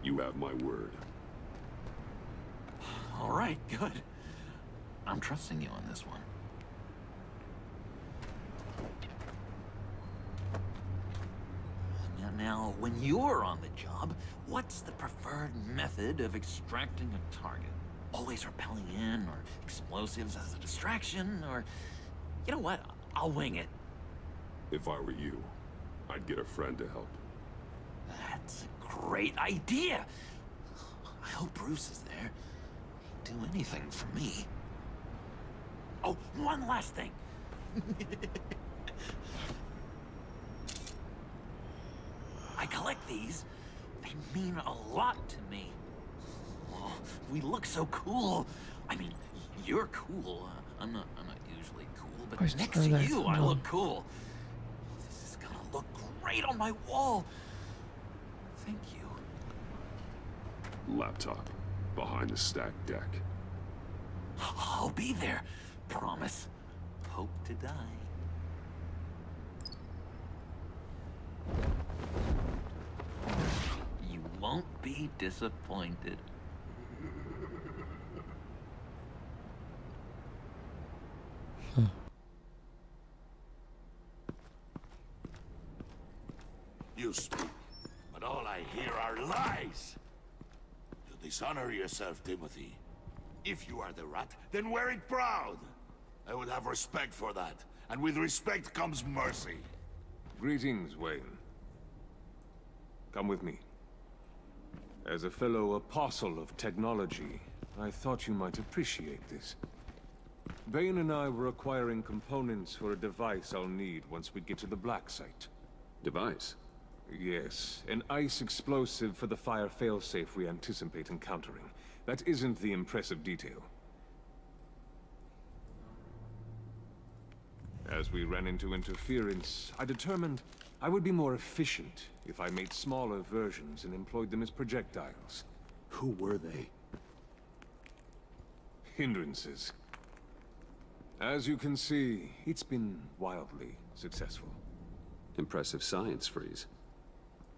You have my word. All right, good. I'm trusting you on this one. Now, when you're on the job, what's the preferred method of extracting a target? always rappelling in, or explosives as a distraction, or... You know what? I'll wing it. If I were you, I'd get a friend to help. That's a great idea! I hope Bruce is there. He'd do anything for me. Oh, one last thing. I collect these. They mean a lot to me. Oh, we look so cool. I mean, you're cool. I'm not usually cool, but next to you, I look cool. This is gonna look great on my wall. Thank you. Laptop. Behind the stacked deck. I'll be there. Promise. Hope to die. You won't be disappointed. You speak, but all I hear are lies. You dishonor yourself, Timothy. If you are the rat, then wear it proud. I would have respect for that, and with respect comes mercy. Greetings, Wayne. Come with me. As a fellow apostle of technology, I thought you might appreciate this. Bane and I were acquiring components for a device I'll need once we get to the Black Site. Device? Yes, an ice explosive for the fire failsafe we anticipate encountering. That isn't the impressive detail. As we ran into interference, I determined I would be more efficient if I made smaller versions and employed them as projectiles. Who were they? Hindrances. As you can see, it's been wildly successful. Impressive science, Freeze.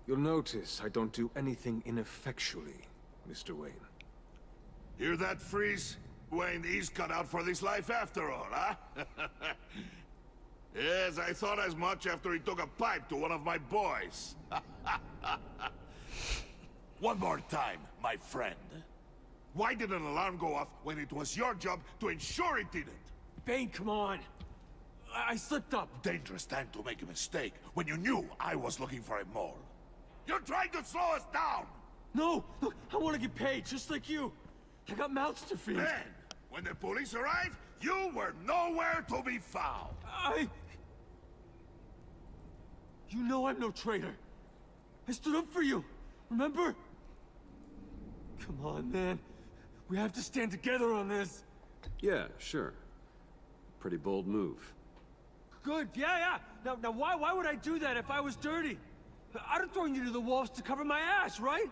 You'll notice I don't do anything ineffectually, Mr. Wayne. Hear that, Freeze? Wayne, he's cut out for this life after all, huh? Yes, I thought as much after he took a pipe to one of my boys. One more time, my friend. Why did an alarm go off when it was your job to ensure it didn't? Bane, come on. I slipped up. Dangerous time to make a mistake when you knew I was looking for a mole. You're trying to slow us down! No! Look, I want to get paid, just like you. I got mouths to feed. Then, when the police arrived, you were nowhere to be found. You know I'm no traitor. I stood up for you, remember? Come on, man. We have to stand together on this. Yeah, sure. Pretty bold move. Good, yeah. Now why would I do that if I was dirty? I'd have thrown you to the wolves to cover my ass, right?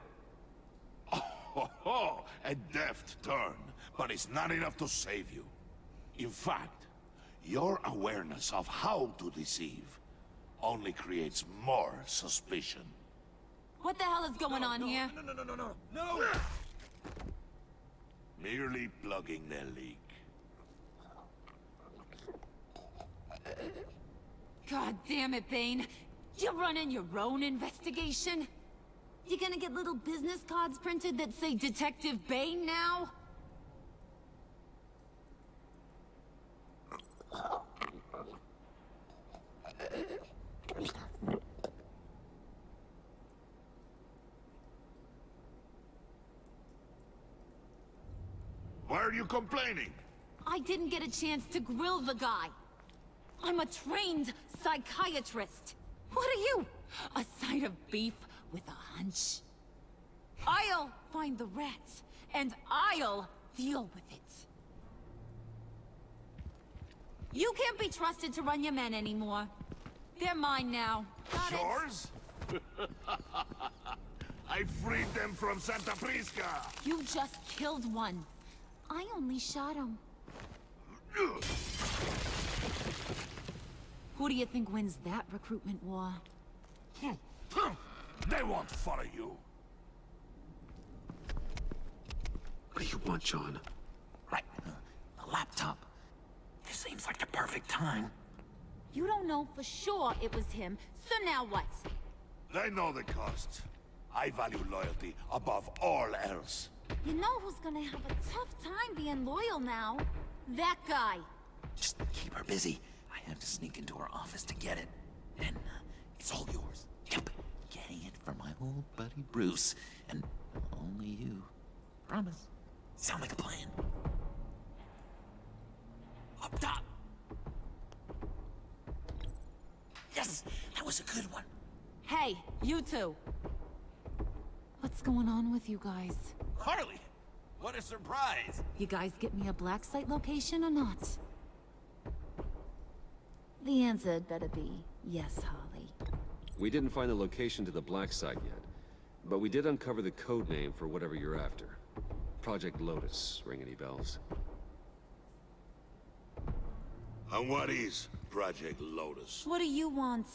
Oh, a deft turn, but it's not enough to save you. In fact, your awareness of how to deceive only creates more suspicion. What the hell is going on here? No! Merely plugging the leak. God damn it, Bane. You're running your own investigation? You gonna get little business cards printed that say Detective Bane now? Why are you complaining? I didn't get a chance to grill the guy. I'm a trained psychiatrist. What are you? A side of beef with a hunch? I'll find the rats, and I'll deal with it. You can't be trusted to run your men anymore. They're mine now. Got Yours? I freed them from Santa Prisca. You just killed one. I only shot him. Who do you think wins that recruitment war? They won't follow you. What do you want, John? Right. The laptop. This seems like the perfect time. You don't know for sure it was him, so now what? They know the cost. I value loyalty above all else. You know who's gonna have a tough time being loyal now? That guy. Just keep her busy. I have to sneak into her office to get it. And it's all yours. Yep. Getting it from my old buddy Bruce. And only you. Promise. Sound like a plan? Up top. Yes, that was a good one. Hey, you two. What's going on with you guys? Harley, what a surprise. You guys get me a black site location or not? The answer had better be yes, Holly. We didn't find the location to the black site yet, but we did uncover the code name for whatever you're after. Project Lotus. Ring any bells? And what is Project Lotus? What do you want?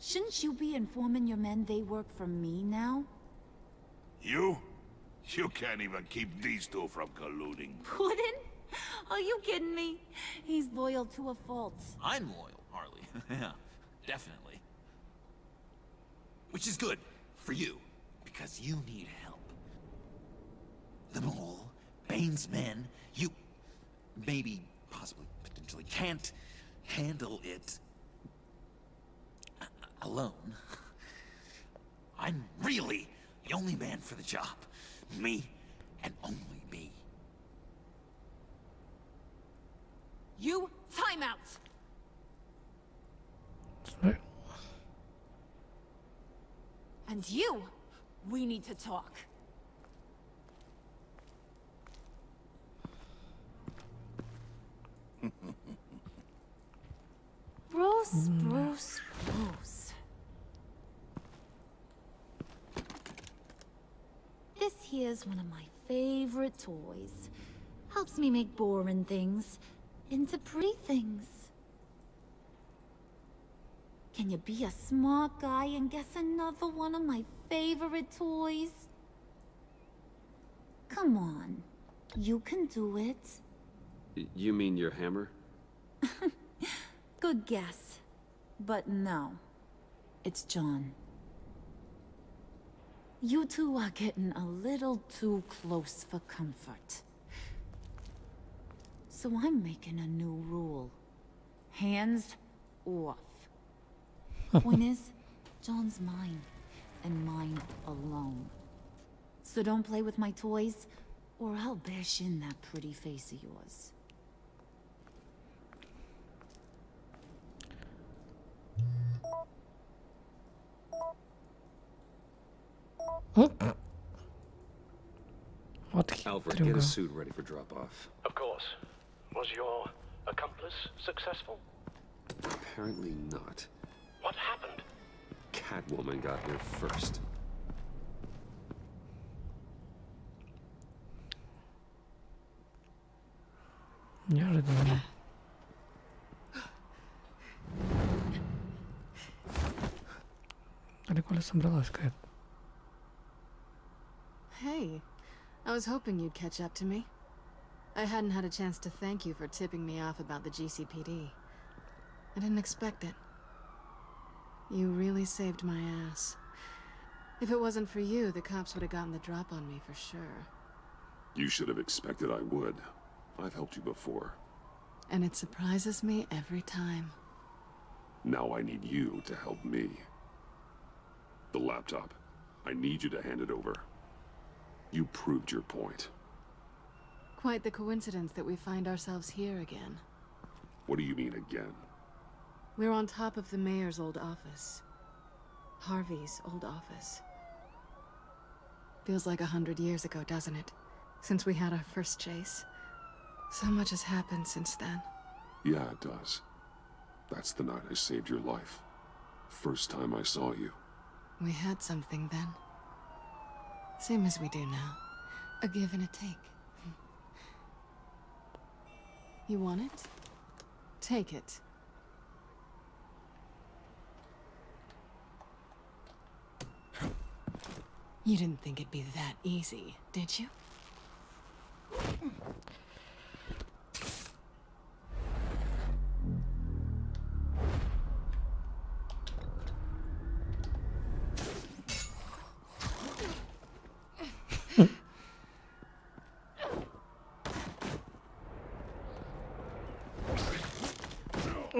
Shouldn't you be informing your men they work for me now? You? You can't even keep these two from colluding. Puddin'? Are you kidding me? He's loyal to a fault. I'm loyal, Harley. Yeah, definitely. Which is good for you, because you need help. The mole, Bane's men, you maybe, possibly, potentially can't handle it alone. I'm really the only man for the job. Me and only me. You, time out! And you, we need to talk. Bruce. This here's one of my favorite toys. Helps me make boring things into pretty things. Can you be a smart guy and guess another one of my favorite toys? Come on, you can do it. You mean your hammer? Good guess. But no, it's John. You two are getting a little too close for comfort. So I'm making a new rule. Hands off. Point is, John's mine, and mine alone. So don't play with my toys, or I'll bash in that pretty face of yours. Alfred, get a suit ready for drop-off. Of course. Was your accomplice successful? Apparently not. What happened? Catwoman got here first. Неожиданно. Далеко ли собралась, Кэт? Hey, I was hoping you'd catch up to me. I hadn't had a chance to thank you for tipping me off about the GCPD. I didn't expect it. You really saved my ass. If it wasn't for you, the cops would have gotten the drop on me for sure. You should have expected I would. I've helped you before. And it surprises me every time. Now I need you to help me. The laptop. I need you to hand it over. You proved your point. Quite the coincidence that we find ourselves here again. What do you mean again? We're on top of the mayor's old office. Harvey's old office. Feels like 100 years ago, doesn't it? Since we had our first chase. So much has happened since then. Yeah, it does. That's the night I saved your life. First time I saw you. We had something then. Same as we do now. A give and a take. You want it? Take it. You didn't think it'd be that easy, did you?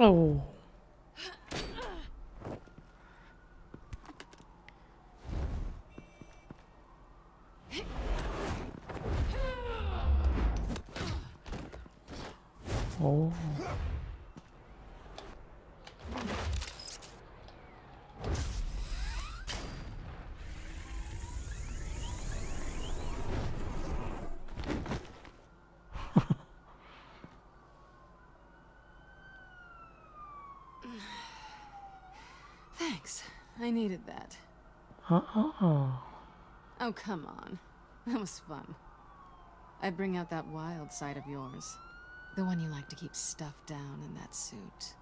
Oh. Oh. Thanks. I needed that. Oh, come on. That was fun. I bring out that wild side of yours. The one you like to keep stuffed down in that suit.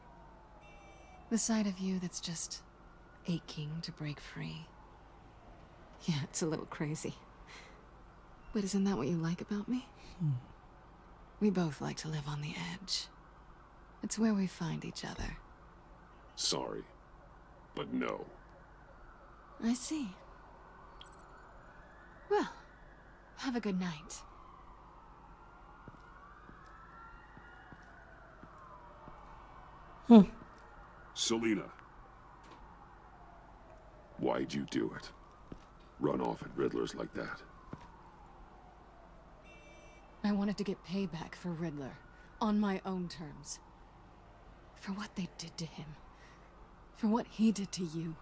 The side of you that's just aching to break free. Yeah, it's a little crazy. But isn't that what you like about me? We both like to live on the edge. It's where we find each other. Sorry, but no. I see. Well, have a good night. Selina. Why'd you do it? Run off at Riddlers like that? I wanted to get payback for Riddler, on my own terms. For what they did to him. For what he did to you.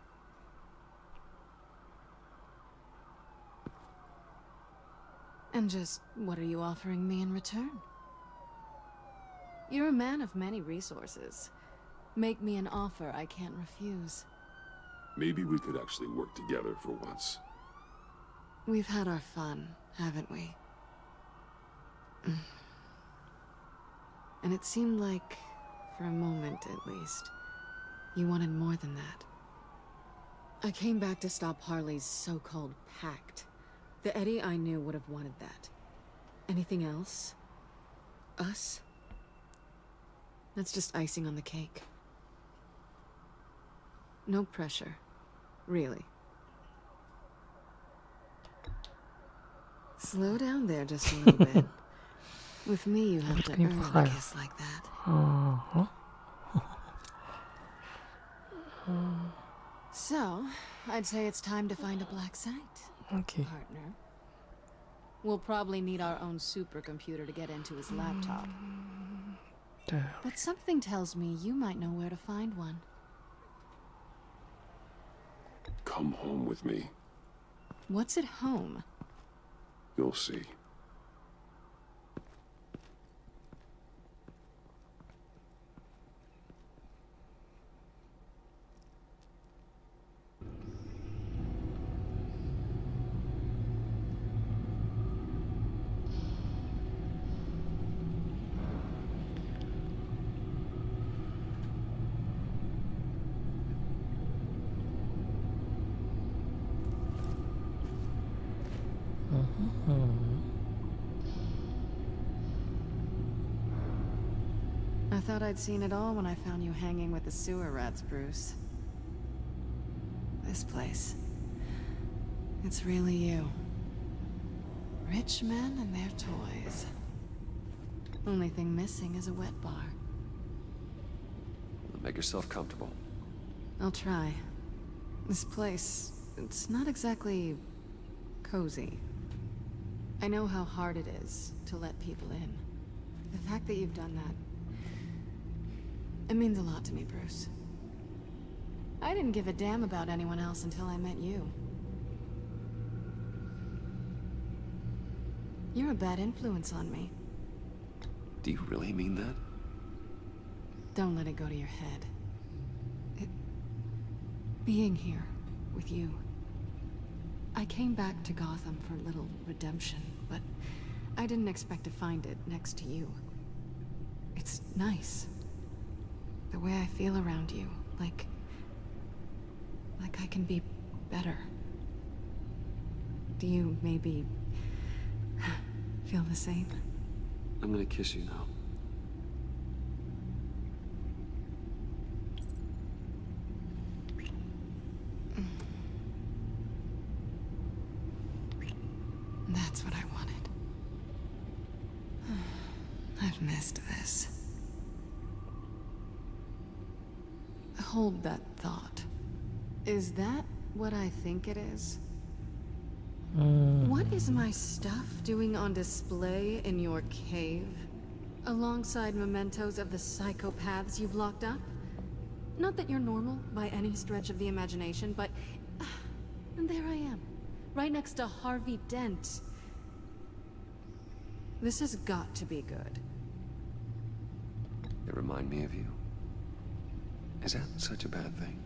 And just, what are you offering me in return? You're a man of many resources. Make me an offer I can't refuse. Maybe we could actually work together for once. We've had our fun, haven't we? And it seemed like, for a moment at least, you wanted more than that. I came back to stop Harley's so-called pact. The Eddie I knew would have wanted that. Anything else? Us? That's just icing on the cake. No pressure. Really. Slow down there just a little bit. With me, you have to earn a kiss like that. So, I'd say it's time to find a black site. Okay. Partner. We'll probably need our own supercomputer to get into his laptop. But something tells me you might know where to find one. Come home with me. What's at home? You'll see. I thought I'd seen it all when I found you hanging with the sewer rats, Bruce. This place. It's really you. Rich men and their toys. Only thing missing is a wet bar. Make yourself comfortable. I'll try. This place, it's not exactly cozy. I know how hard it is to let people in. The fact that you've done that, it means a lot to me, Bruce. I didn't give a damn about anyone else until I met you. You're a bad influence on me. Do you really mean that? Don't let it go to your head. Being here with you. I came back to Gotham for a little redemption, but I didn't expect to find it next to you. It's nice. The way I feel around you, like I can be better. Do you maybe feel the same? I'm gonna kiss you now. That's what I wanted. I've missed this. Hold that thought. Is that what I think it is? What is my stuff doing on display in your cave? Alongside mementos of the psychopaths you've locked up? Not that you're normal by any stretch of the imagination, but... and there I am, right next to Harvey Dent. This has got to be good. They remind me of you. Is that such a bad thing?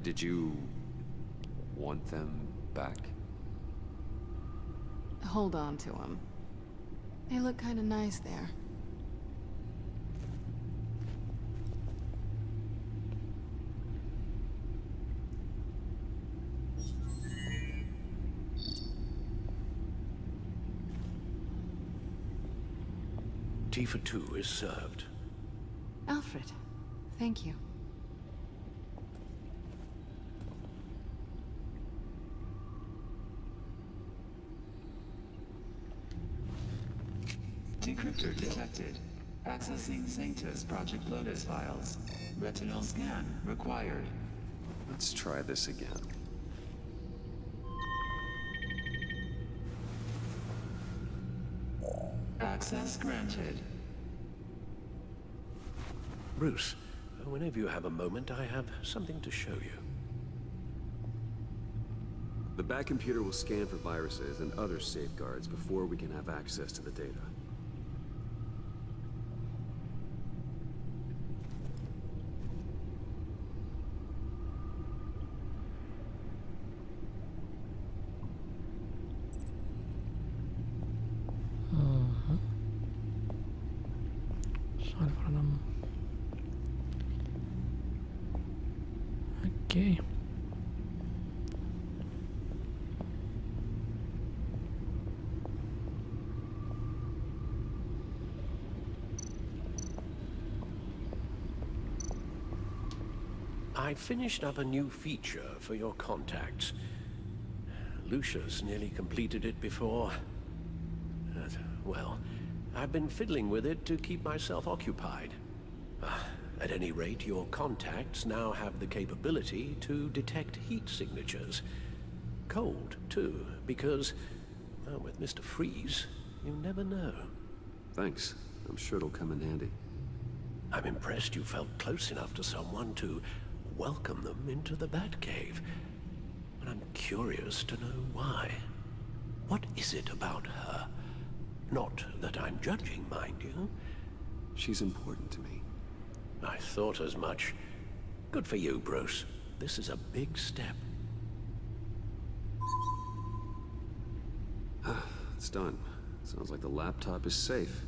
Did you want them back? Hold on to them. They look kind of nice there. Tea for two is served. Alfred, thank you. Decryptor detected. Accessing Sanctus Project Lotus files. Retinal scan required. Let's try this again. Access granted. Bruce, whenever you have a moment, I have something to show you. The back computer will scan for viruses and other safeguards before we can have access to the data. Окей. I finished up a new feature for your contacts. Lucius nearly completed it before. Well, I've been fiddling with it to keep myself occupied. At any rate, your contacts now have the capability to detect heat signatures. Cold, too, because, well, with Mr. Freeze, you never know. Thanks. I'm sure it'll come in handy. I'm impressed you felt close enough to someone to welcome them into the Batcave. And I'm curious to know why. What is it about her? Not that I'm judging, mind you. She's important to me. I thought as much. Good for you, Bruce. This is a big step. It's done. Sounds like the laptop is safe.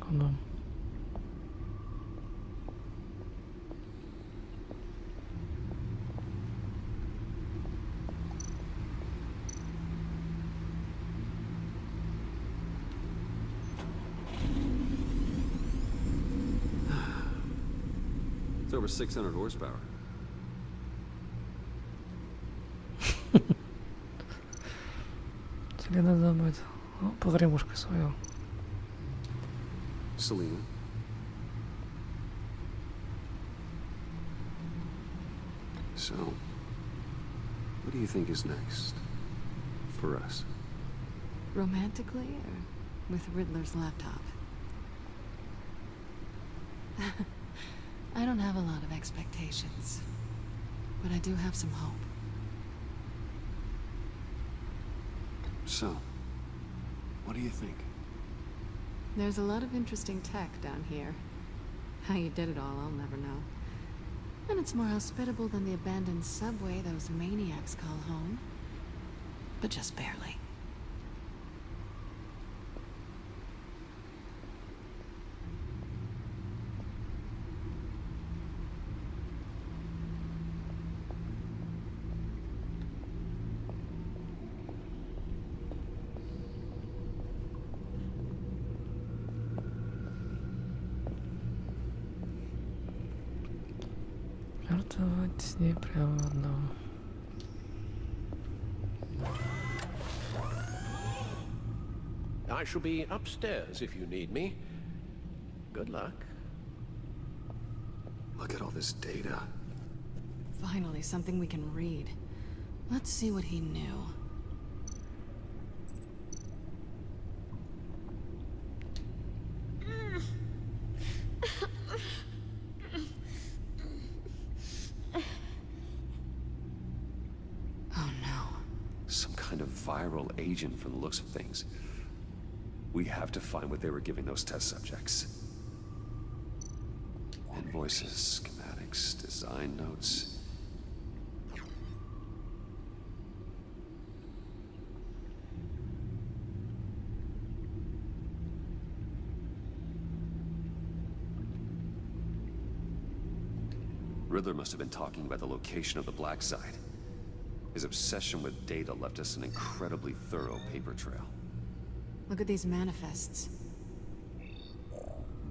Секунду. It's over 600 horsepower. Селина забыть. Погремушка свою. Selina. So, what do you think is next for us? Romantically, or with Riddler's laptop? I don't have a lot of expectations, but I do have some hope. So, what do you think? There's a lot of interesting tech down here. How you did it all, I'll never know. And it's more hospitable than the abandoned subway those maniacs call home. But just barely. Давайте с ней прямо одного. I shall be upstairs if you need me. Good luck. Look at all this data. Finally, something we can read. Let's see what he knew. Oh no. Some kind of viral agent from the looks of things. We have to find what they were giving those test subjects. Invoices, schematics, design notes. Riddler must have been talking about the location of the black site. His obsession with data left us an incredibly thorough paper trail. Look at these manifests.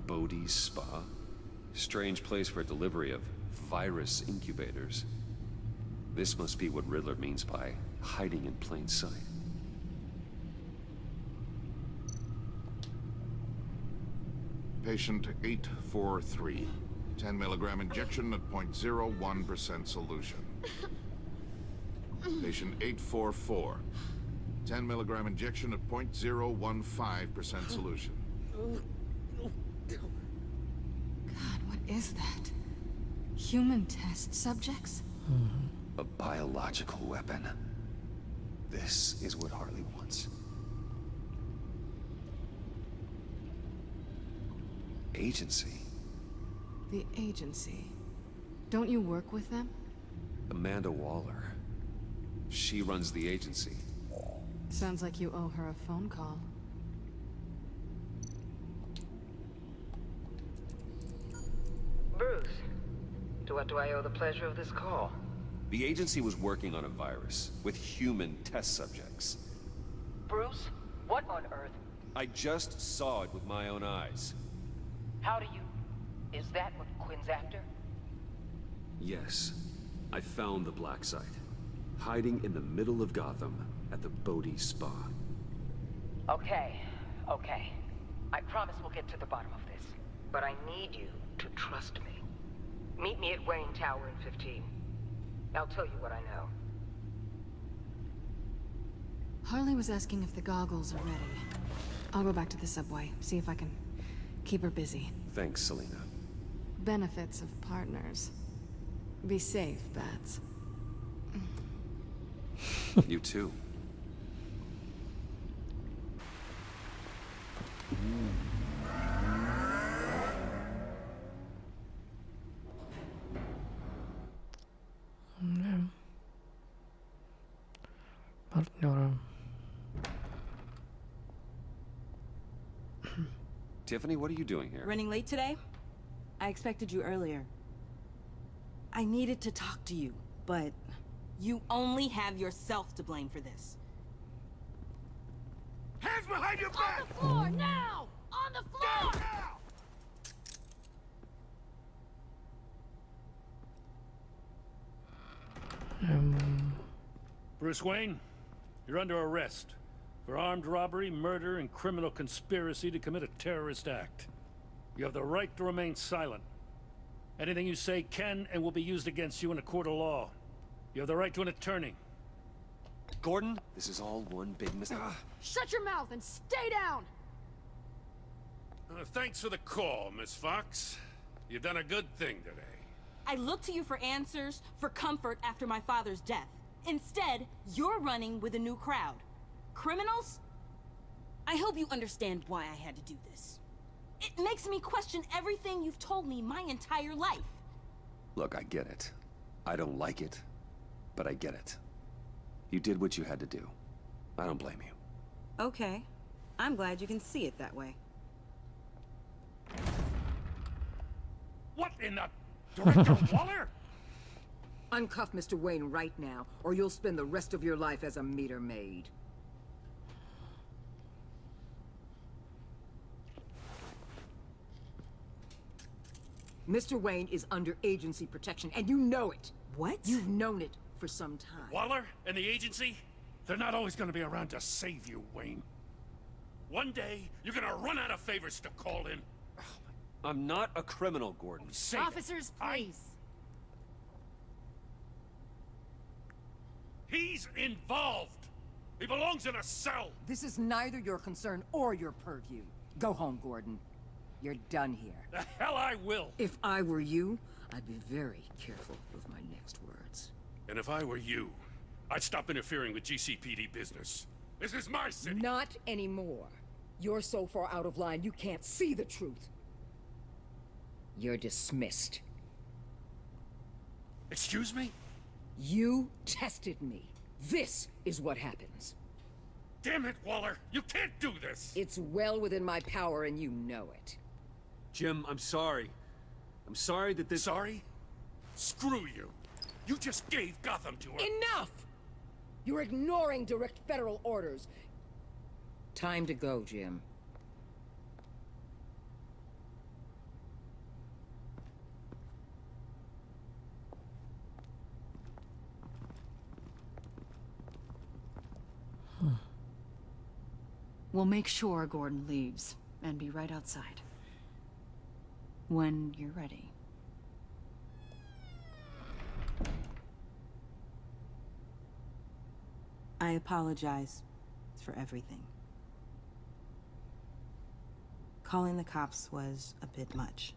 Bodhi's Spa? Strange place for delivery of virus incubators. This must be what Riddler means by hiding in plain sight. Patient 843. 10 milligram injection at 0.01% solution. Patient 844. 10 milligram injection at 0.015% solution. God, what is that? Human test subjects? A biological weapon. This is what Harley wants. Agency. The agency. Don't you work with them? Amanda Waller. She runs the agency. Sounds like you owe her a phone call. Bruce, to what do I owe the pleasure of this call? The agency was working on a virus with human test subjects. Bruce, what on earth? I just saw it with my own eyes. How do you... Is that what Quinn's after? Yes. I found the black site. Hiding in the middle of Gotham at the Bodhi Spa. Okay. I promise we'll get to the bottom of this. But I need you to trust me. Meet me at Wayne Tower in 15. I'll tell you what I know. Harley was asking if the goggles are ready. I'll go back to the subway, see if I can keep her busy. Thanks, Selina. Benefits of partners. Be safe, Bats. You too. Партнеры. Tiffany, what are you doing here? Running late today? I expected you earlier. I needed to talk to you, but you only have yourself to blame for this. Hands behind your back! On the floor, now! On the floor! Down now! Bruce Wayne, you're under arrest for armed robbery, murder, and criminal conspiracy to commit a terrorist act. You have the right to remain silent. Anything you say can and will be used against you in a court of law. You have the right to an attorney. Gordon, this is all one big mistake. Shut your mouth and stay down! Thanks for the call, Miss Fox. You've done a good thing today. I look to you for answers, for comfort after my father's death. Instead, you're running with a new crowd. Criminals? I hope you understand why I had to do this. It makes me question everything you've told me my entire life. Look, I get it. I don't like it, but I get it. You did what you had to do. I don't blame you. Okay. I'm glad you can see it that way. What in the... Director Waller? Uncuff Mr. Wayne right now, or you'll spend the rest of your life as a meter maid. Mr. Wayne is under agency protection, and you know it. What? You've known it for some time. Waller and the agency, they're not always gonna be around to save you, Wayne. One day, you're gonna run out of favors to call in. I'm not a criminal, Gordon. Officers, please. He's involved. He belongs in a cell. This is neither your concern or your purview. Go home, Gordon. You're done here. The hell I will. If I were you, I'd be very careful with my next words. And if I were you, I'd stop interfering with GCPD business. This is my city. Not anymore. You're so far out of line, you can't see the truth. You're dismissed. Excuse me? You tested me. This is what happens. Damn it, Waller! You can't do this! It's well within my power, and you know it. Jim, I'm sorry. I'm sorry that this... Sorry? Screw you. You just gave Gotham to her. Enough! You're ignoring direct federal orders. Time to go, Jim. We'll make sure Gordon leaves, and be right outside. When you're ready. I apologize for everything. Calling the cops was a bit much.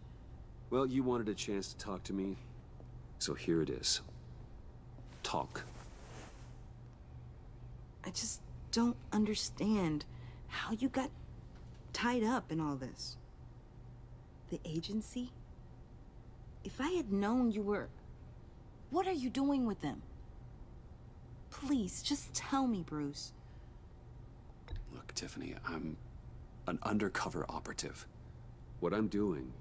Well, you wanted a chance to talk to me, so here it is. Talk. I just don't understand how you got tied up in all this. The agency? If I had known you were... What are you doing with them? Please, just tell me, Bruce. Look, Tiffany, I'm an undercover operative. What I'm doing,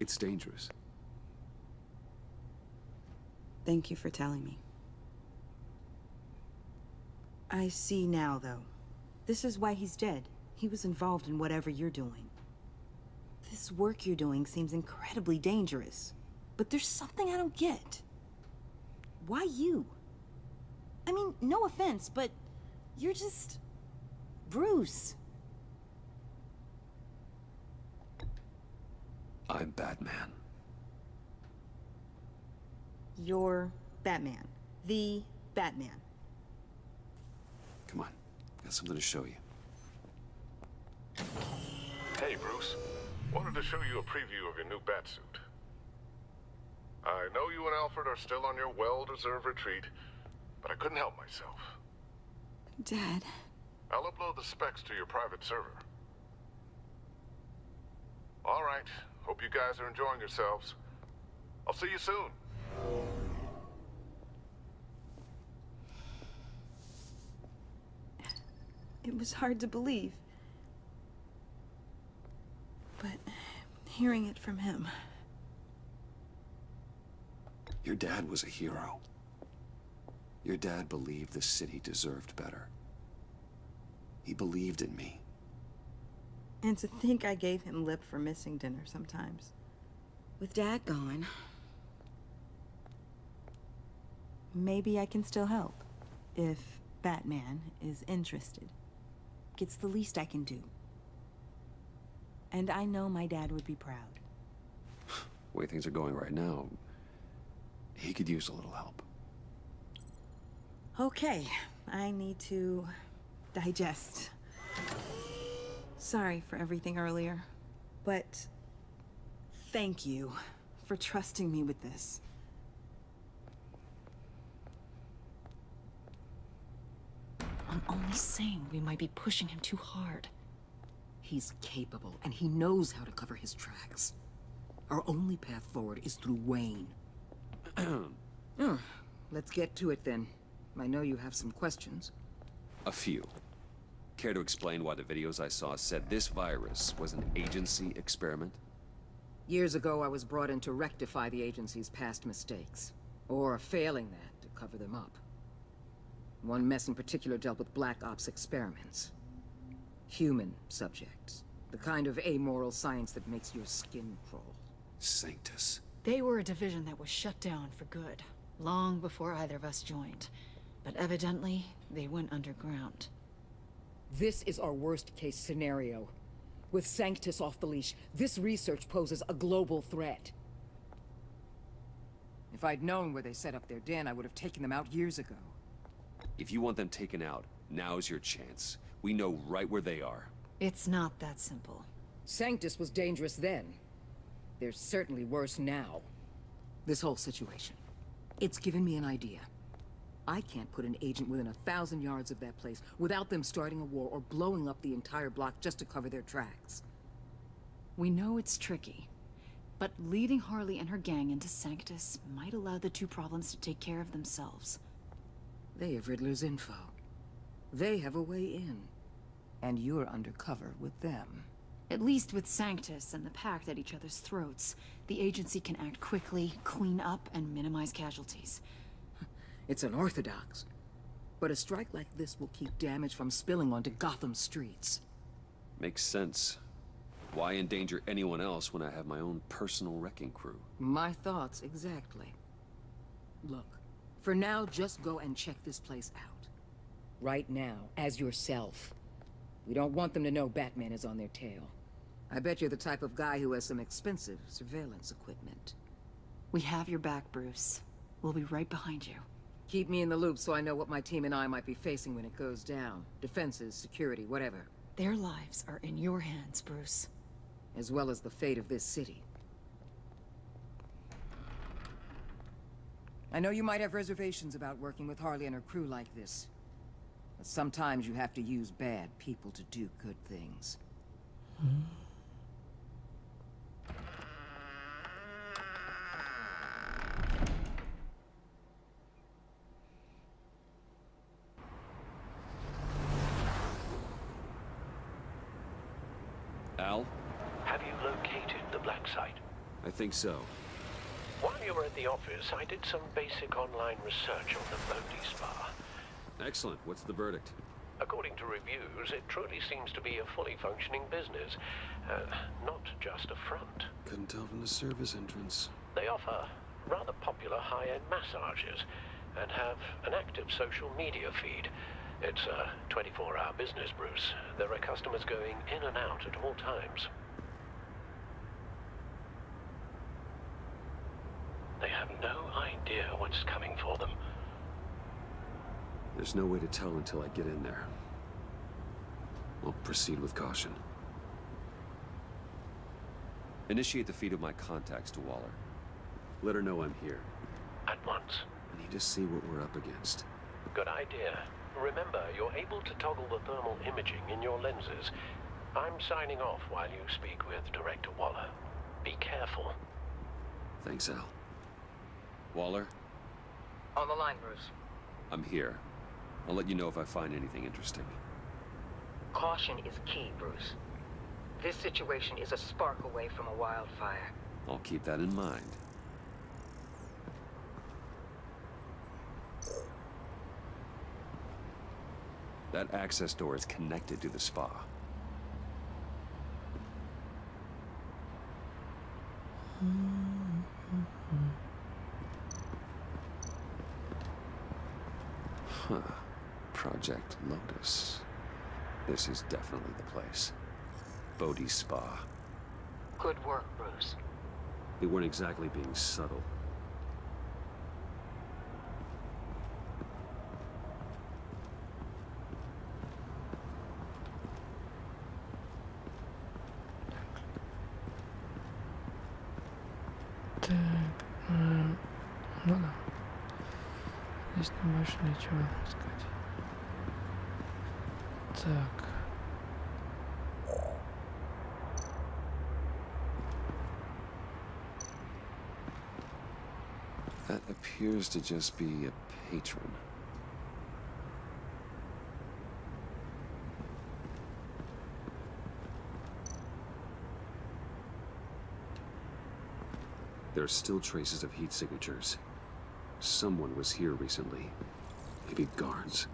it's dangerous. Thank you for telling me. I see now, though. This is why he's dead. He was involved in whatever you're doing. This work you're doing seems incredibly dangerous. But there's something I don't get. Why you? I mean, no offense, but you're just... Bruce. I'm Batman. You're Batman. The Batman. Come on, got something to show you. Hey, Bruce. Wanted to show you a preview of your new Batsuit. I know you and Alfred are still on your well-deserved retreat, but I couldn't help myself. Dad. I'll upload the specs to your private server. All right. Hope you guys are enjoying yourselves. I'll see you soon. It was hard to believe. But hearing it from him... Your dad was a hero. Your dad believed the city deserved better. He believed in me. And to think I gave him lip for missing dinner sometimes. With Dad gone... Maybe I can still help. If Batman is interested. It's the least I can do. And I know my dad would be proud. The way things are going right now, he could use a little help. Okay, I need to digest. Sorry for everything earlier, but thank you for trusting me with this. I'm only saying we might be pushing him too hard. He's capable, and he knows how to cover his tracks. Our only path forward is through Wayne. Let's get to it then. I know you have some questions. A few. Care to explain why the videos I saw said this virus was an agency experiment? Years ago, I was brought in to rectify the agency's past mistakes. Or failing that, to cover them up. One mess in particular dealt with Black Ops experiments. Human subjects. The kind of amoral science that makes your skin crawl. Sanctus. They were a division that was shut down for good, long before either of us joined. But evidently, they went underground. This is our worst-case scenario. With Sanctus off the leash, this research poses a global threat. If I'd known where they set up their den, I would have taken them out years ago. If you want them taken out, now's your chance. We know right where they are. It's not that simple. Sanctus was dangerous then. They're certainly worse now. This whole situation, it's given me an idea. I can't put an agent within 1,000 yards of that place without them starting a war or blowing up the entire block just to cover their tracks. We know it's tricky, but leading Harley and her gang into Sanctus might allow the two problems to take care of themselves. They have Riddler's info. They have a way in. And you're undercover with them. At least with Sanctus and the Pact at each other's throats, the agency can act quickly, clean up, and minimize casualties. It's unorthodox. But a strike like this will keep damage from spilling onto Gotham streets. Makes sense. Why endanger anyone else when I have my own personal wrecking crew? My thoughts, exactly. Look, for now, just go and check this place out. Right now, as yourself. We don't want them to know Batman is on their tail. I bet you're the type of guy who has some expensive surveillance equipment. We have your back, Bruce. We'll be right behind you. Keep me in the loop so I know what my team and I might be facing when it goes down. Defenses, security, whatever. Their lives are in your hands, Bruce. As well as the fate of this city. I know you might have reservations about working with Harley and her crew like this. But sometimes you have to use bad people to do good things. Al? Have you located the black site? I think so. While you were at the office, I did some basic online research on the Bodhi Spa. Excellent. What's the verdict? According to reviews, it truly seems to be a fully functioning business, not just a front. Couldn't tell from the service entrance. They offer rather popular high-end massages and have an active social media feed. It's a 24-hour business, Bruce. There are customers going in and out at all times. They have no idea what's coming for them. There's no way to tell until I get in there. I'll proceed with caution. Initiate the feed of my contacts to Waller. Let her know I'm here. At once. I need to see what we're up against. Good idea. Remember, you're able to toggle the thermal imaging in your lenses. I'm signing off while you speak with Director Waller. Be careful. Thanks, Al. Waller? On the line, Bruce. I'm here. I'll let you know if I find anything interesting. Caution is key, Bruce. This situation is a spark away from a wildfire. I'll keep that in mind. That access door is connected to the spa. Huh. Project Lotus. This is definitely the place. Bodhi Spa. Good work, Bruce. They weren't exactly being subtle. Так, ну да. Здесь не больше ничего сказать. Так. That appears to just be a patron. There are still traces of heat signatures. Someone was here recently. Maybe guards.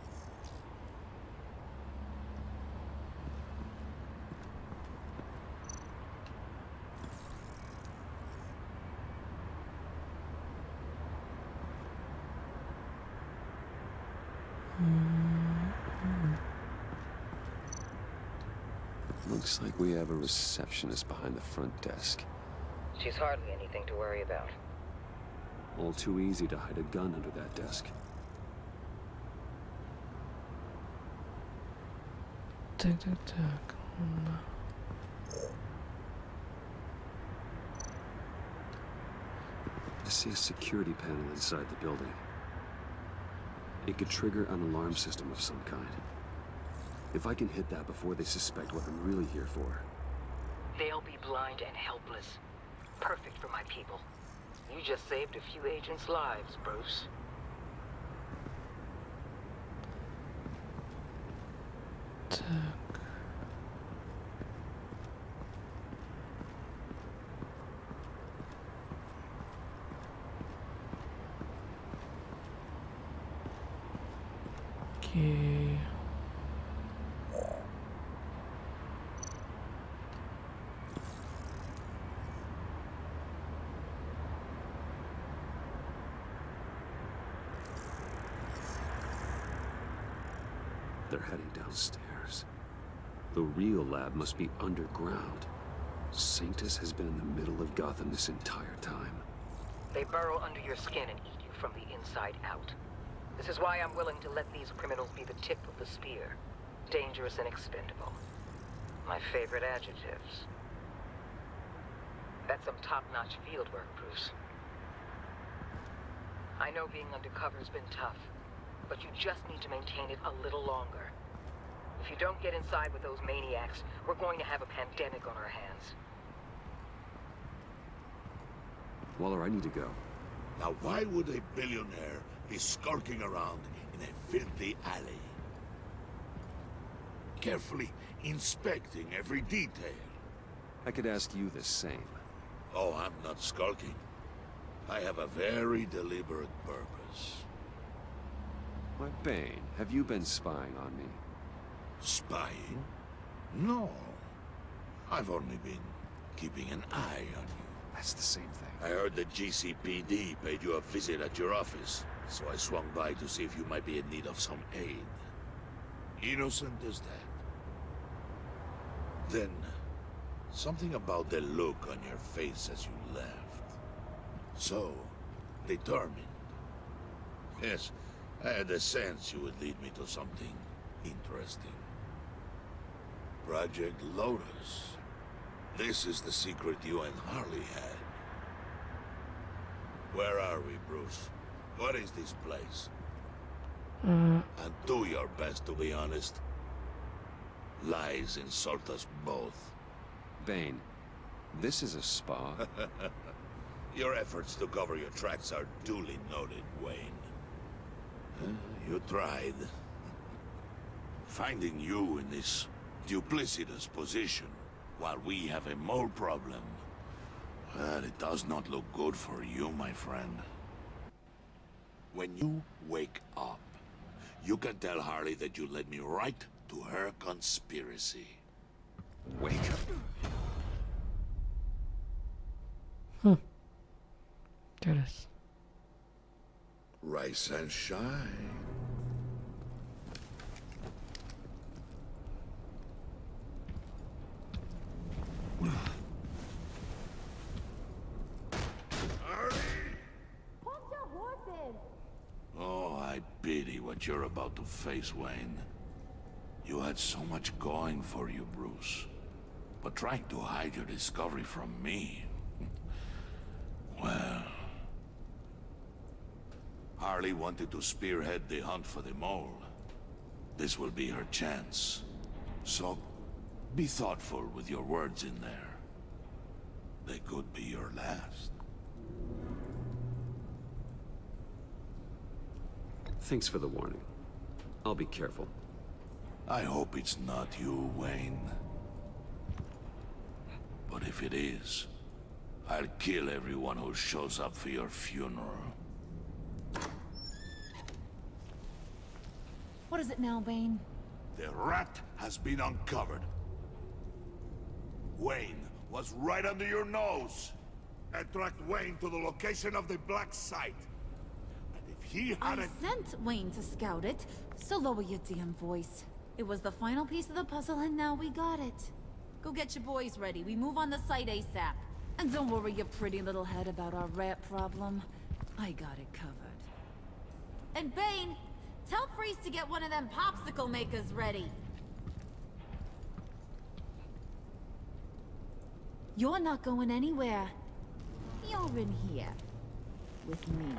Looks like we have a receptionist behind the front desk. She's hardly anything to worry about. All too easy to hide a gun under that desk. Так. I see a security panel inside the building. It could trigger an alarm system of some kind. If I can hit that before they suspect what I'm really here for. They'll be blind and helpless. Perfect for my people. You just saved a few agents' lives, Bruce. Окей. They're heading downstairs. The real lab must be underground. Sanctus has been in the middle of Gotham this entire time. They burrow under your skin and eat you from the inside out. This is why I'm willing to let these criminals be the tip of the spear. Dangerous and expendable. My favorite adjectives. That's some top-notch field work, Bruce. I know being undercover's been tough, but you just need to maintain it a little longer. If you don't get inside with those maniacs, we're going to have a pandemic on our hands. Waller, I need to go. Now why would a billionaire be skulking around in a filthy alley? Carefully inspecting every detail. I could ask you the same. Oh, I'm not skulking. I have a very deliberate purpose. Why, Bane, have you been spying on me? Spying? No. I've only been keeping an eye on you. That's the same thing. I heard the GCPD paid you a visit at your office, so I swung by to see if you might be in need of some aid. Innocent as that. Then, something about the look on your face as you left. So, determined. Yes, I had a sense you would lead me to something interesting. Project Lotus. This is the secret you and Harley had. Where are we, Bruce? What is this place? And do your best to be honest. Lies insult us both. Bane, this is a spa. Your efforts to cover your tracks are duly noted, Wayne. You tried. Finding you in this duplicitous position while we have a mole problem. Well, it does not look good for you, my friend. When you wake up, you can tell Harley that you led me right to her conspiracy. Wake up. Интересно. Rise and shine. Oh, I pity what you're about to face, Wayne. You had so much going for you, Bruce. But trying to hide your discovery from me... Well... Harley wanted to spearhead the hunt for the mole. This will be her chance. So, be thoughtful with your words in there. They could be your last. Thanks for the warning. I'll be careful. I hope it's not you, Wayne. But if it is, I'll kill everyone who shows up for your funeral. What is it now, Bane? The rat has been uncovered. Wayne was right under your nose. And tracked Wayne to the location of the black site. And if he I hadn't... sent Wayne to scout it, so lower your damn voice. It was the final piece of the puzzle and now we got it. Go get your boys ready. We move on the site ASAP. And don't worry your pretty little head about our rat problem. I got it covered. And Bane, tell Freeze to get one of them popsicle makers ready. You're not going anywhere. You're in here. With me.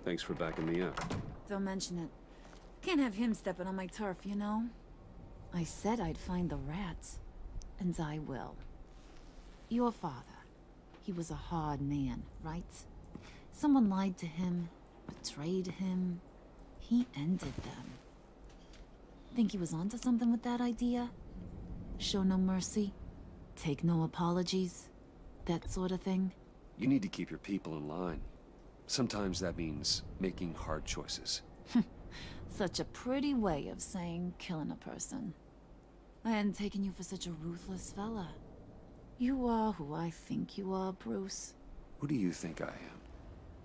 Thanks for backing me up. Don't mention it. Can't have him stepping on my turf, you know? I said I'd find the rats. And I will. Your father. He was a hard man, right? Someone lied to him, betrayed him. He ended them. Think he was onto something with that idea? Show no mercy? Take no apologies? That sort of thing? You need to keep your people in line. Sometimes that means making hard choices. Such a pretty way of saying killing a person. I hadn't taken you for such a ruthless fella. You are who I think you are, Bruce. Who do you think I am?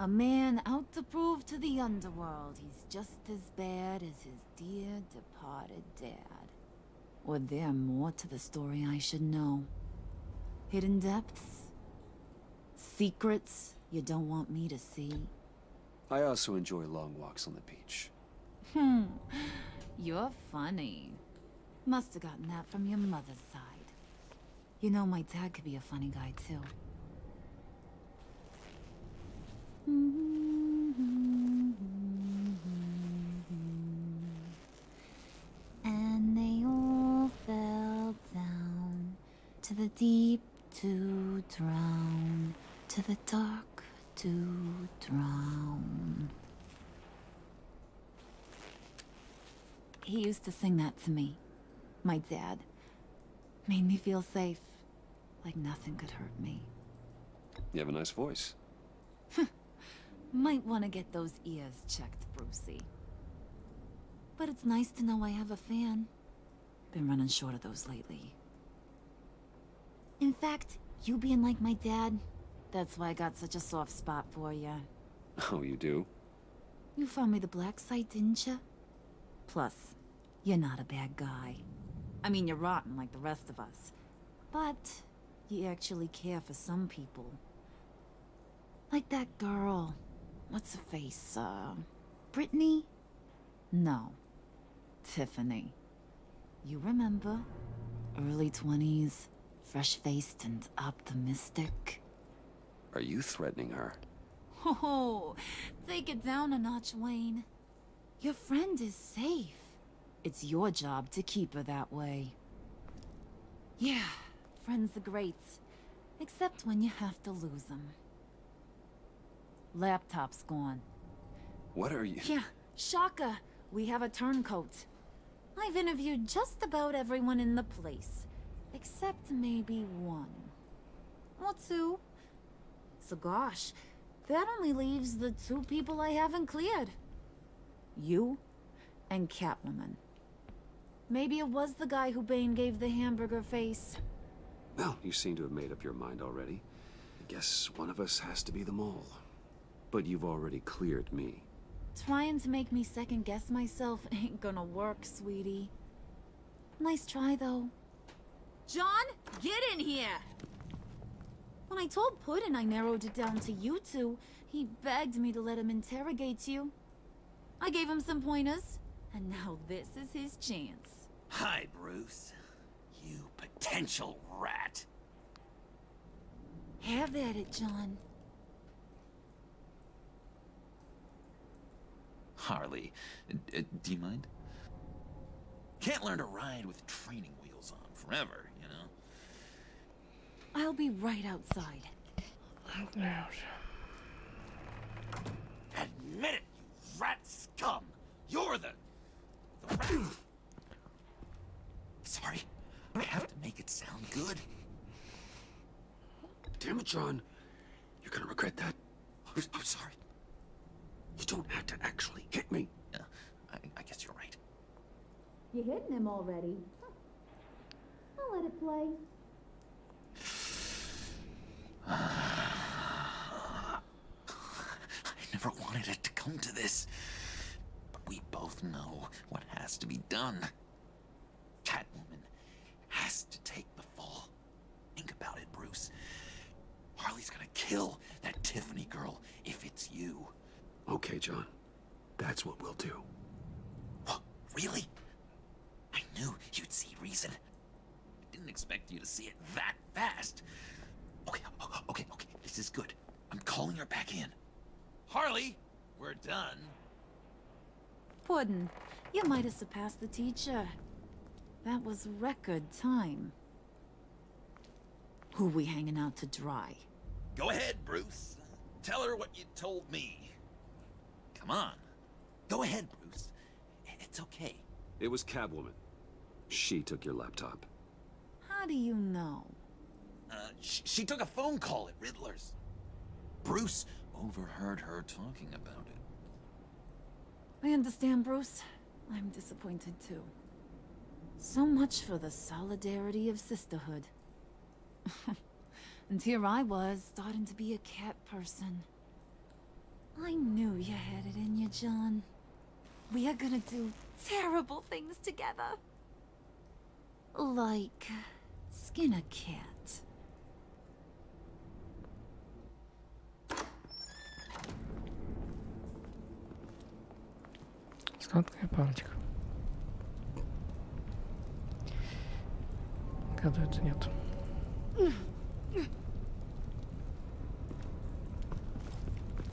A man out to prove to the underworld he's just as bad as his dear departed dad. Or there more to the story I should know. Hidden depths? Secrets you don't want me to see? I also enjoy long walks on the beach. You're funny. Must have gotten that from your mother's side. You know, my dad could be a funny guy, too. And they all fell down to the deep to drown, to the dark to drown. He used to sing that to me. My dad. Made me feel safe. Like nothing could hurt me. You have a nice voice. Might want to get those ears checked, Brucey. But it's nice to know I have a fan. Been running short of those lately. In fact, you being like my dad, that's why I got such a soft spot for you. Oh, you do? You found me the black site, didn't you? Plus, you're not a bad guy. I mean, you're rotten like the rest of us. But you actually care for some people. Like that girl. What's her face? Brittany? No. Tiffany. You remember? Early 20s, fresh-faced and optimistic. Are you threatening her? Oh, take it down a notch, Wayne. Your friend is safe. It's your job to keep her that way. Yeah, friends are great. Except when you have to lose them. Laptop's gone. What are you? Yeah, shocker. We have a turncoat. I've interviewed just about everyone in the place. Except maybe one. Or two. So gosh, that only leaves the two people I haven't cleared. You and Catwoman. Maybe it was the guy who Bane gave the hamburger face. Well, you seem to have made up your mind already. I guess one of us has to be the mole. But you've already cleared me. Trying to make me second-guess myself ain't gonna work, sweetie. Nice try, though. John, get in here! When I told Puddin' I narrowed it down to you two, he begged me to let him interrogate you. I gave him some pointers, and now this is his chance. Hi, Bruce. You potential rat. Have at it, John. Harley, do you mind? Can't learn to ride with training wheels on forever, you know? I'll be right outside. Admit it, you rat scum! You're the rat! Sorry, I have to make it sound good. Damn it, John. You're gonna regret that. I'm sorry. You don't have to actually hit me. I guess you're right. You hitting him already? I'll let it play. I never wanted it to come to this. But we both know what has to be done. Catwoman has to take the fall. Think about it, Bruce. Harley's gonna kill that Tiffany girl if it's you. Okay, John. That's what we'll do. What? Really? I knew you'd see reason. I didn't expect you to see it that fast. Okay. This is good. I'm calling her back in. Harley, we're done. Puddin', you might have surpassed the teacher. That was record time. Who we hanging out to dry? Go ahead, Bruce. Tell her what you told me. Come on. Go ahead, Bruce. It's okay. It was Catwoman. She took your laptop. How do you know? She took a phone call at Riddler's. Bruce overheard her talking about it. I understand, Bruce. I'm disappointed too. So much for the solidarity of sisterhood. And here I was, starting to be a cat person. I knew you had it in you, John. We are gonna do terrible things together. Like skin a cat. Сладкая парочка. Оказывается, нет.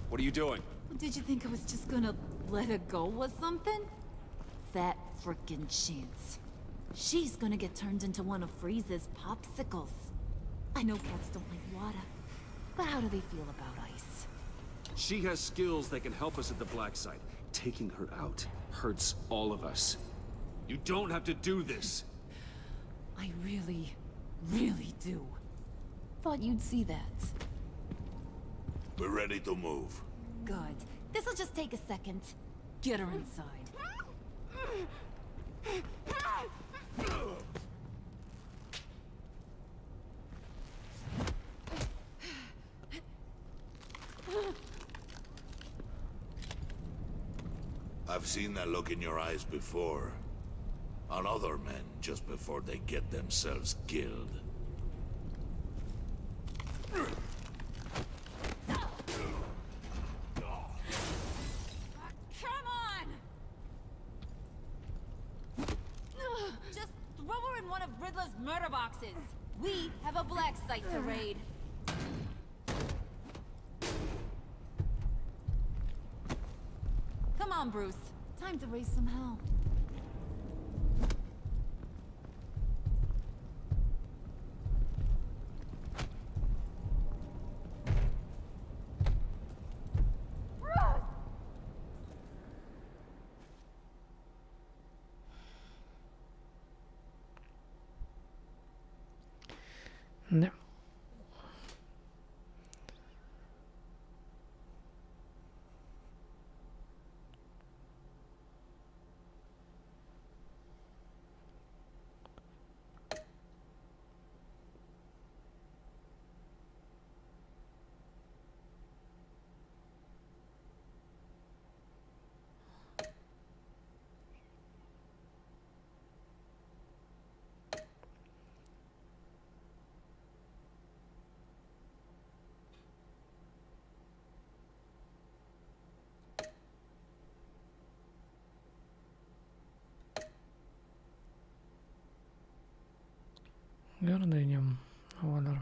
What are you doing? Did you think I was just gonna let her go or something? That frickin' chance. She's gonna get turned into one of Freeze's popsicles. I know cats don't like water, but how do they feel about ice? She has skills that can help us at the black site. Taking her out hurts all of us. You don't have to do this. I really, really do. Thought you'd see that. We're ready to move. Good. This'll just take a second. Get her inside. I've seen that look in your eyes before. On other men, just before they get themselves killed. Come on! Just throw her in one of Riddler's murder boxes. We have a black site to raid. Come on, Bruce. Time to raise some hell. Да. Гордынем, Водор.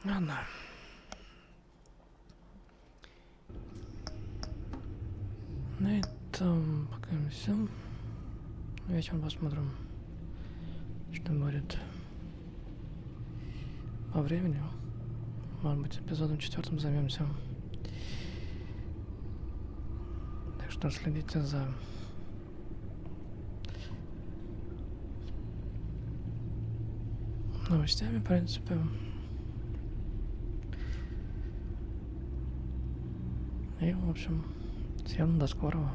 Ладно. На этом пока все. Вечером посмотрим, что будет. по времени. Может быть, эпизодом 4 займемся. Так что следите за новостями, в принципе. И, в общем, всем до скорого.